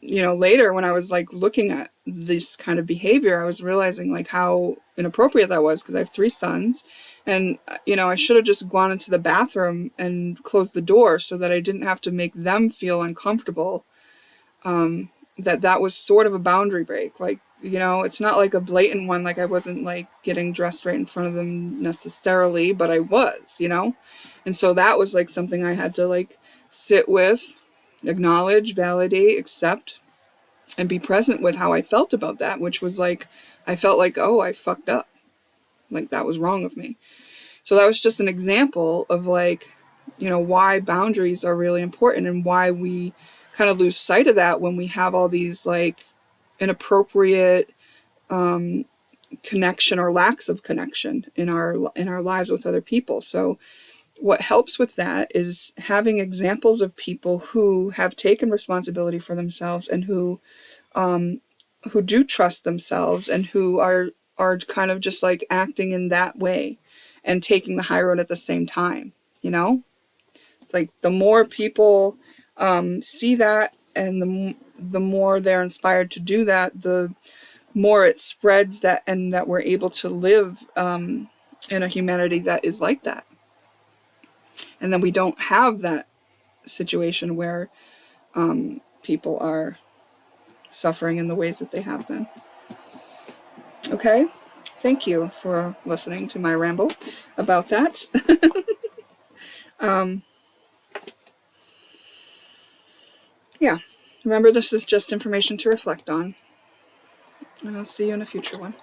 you know, later when I was like looking at this kind of behavior, I was realizing like how inappropriate that was, because I have 3 sons. And you know, I should have just gone into the bathroom and closed the door so that I didn't have to make them feel uncomfortable. That was sort of a boundary break. Like, you know, it's not like a blatant one, like I wasn't like getting dressed right in front of them necessarily, but I was, you know? And so that was like something I had to like sit with, acknowledge, validate, accept, and be present with how I felt about that, which was like, I felt like, oh, I fucked up. Like that was wrong of me. So that was just an example of like, you know, why boundaries are really important and why we kind of lose sight of that when we have all these like inappropriate connection or lacks of connection in our lives with other people. So what helps with that is having examples of people who have taken responsibility for themselves and who do trust themselves and who are kind of just like acting in that way and taking the high road at the same time, you know? It's like the more people see that, and the more they're inspired to do that, the more it spreads that, and that we're able to live in a humanity that is like that. And then we don't have that situation where people are suffering in the ways that they have been. Okay? Thank you for listening to my ramble about that. Yeah. Remember, this is just information to reflect on. And I'll see you in a future one.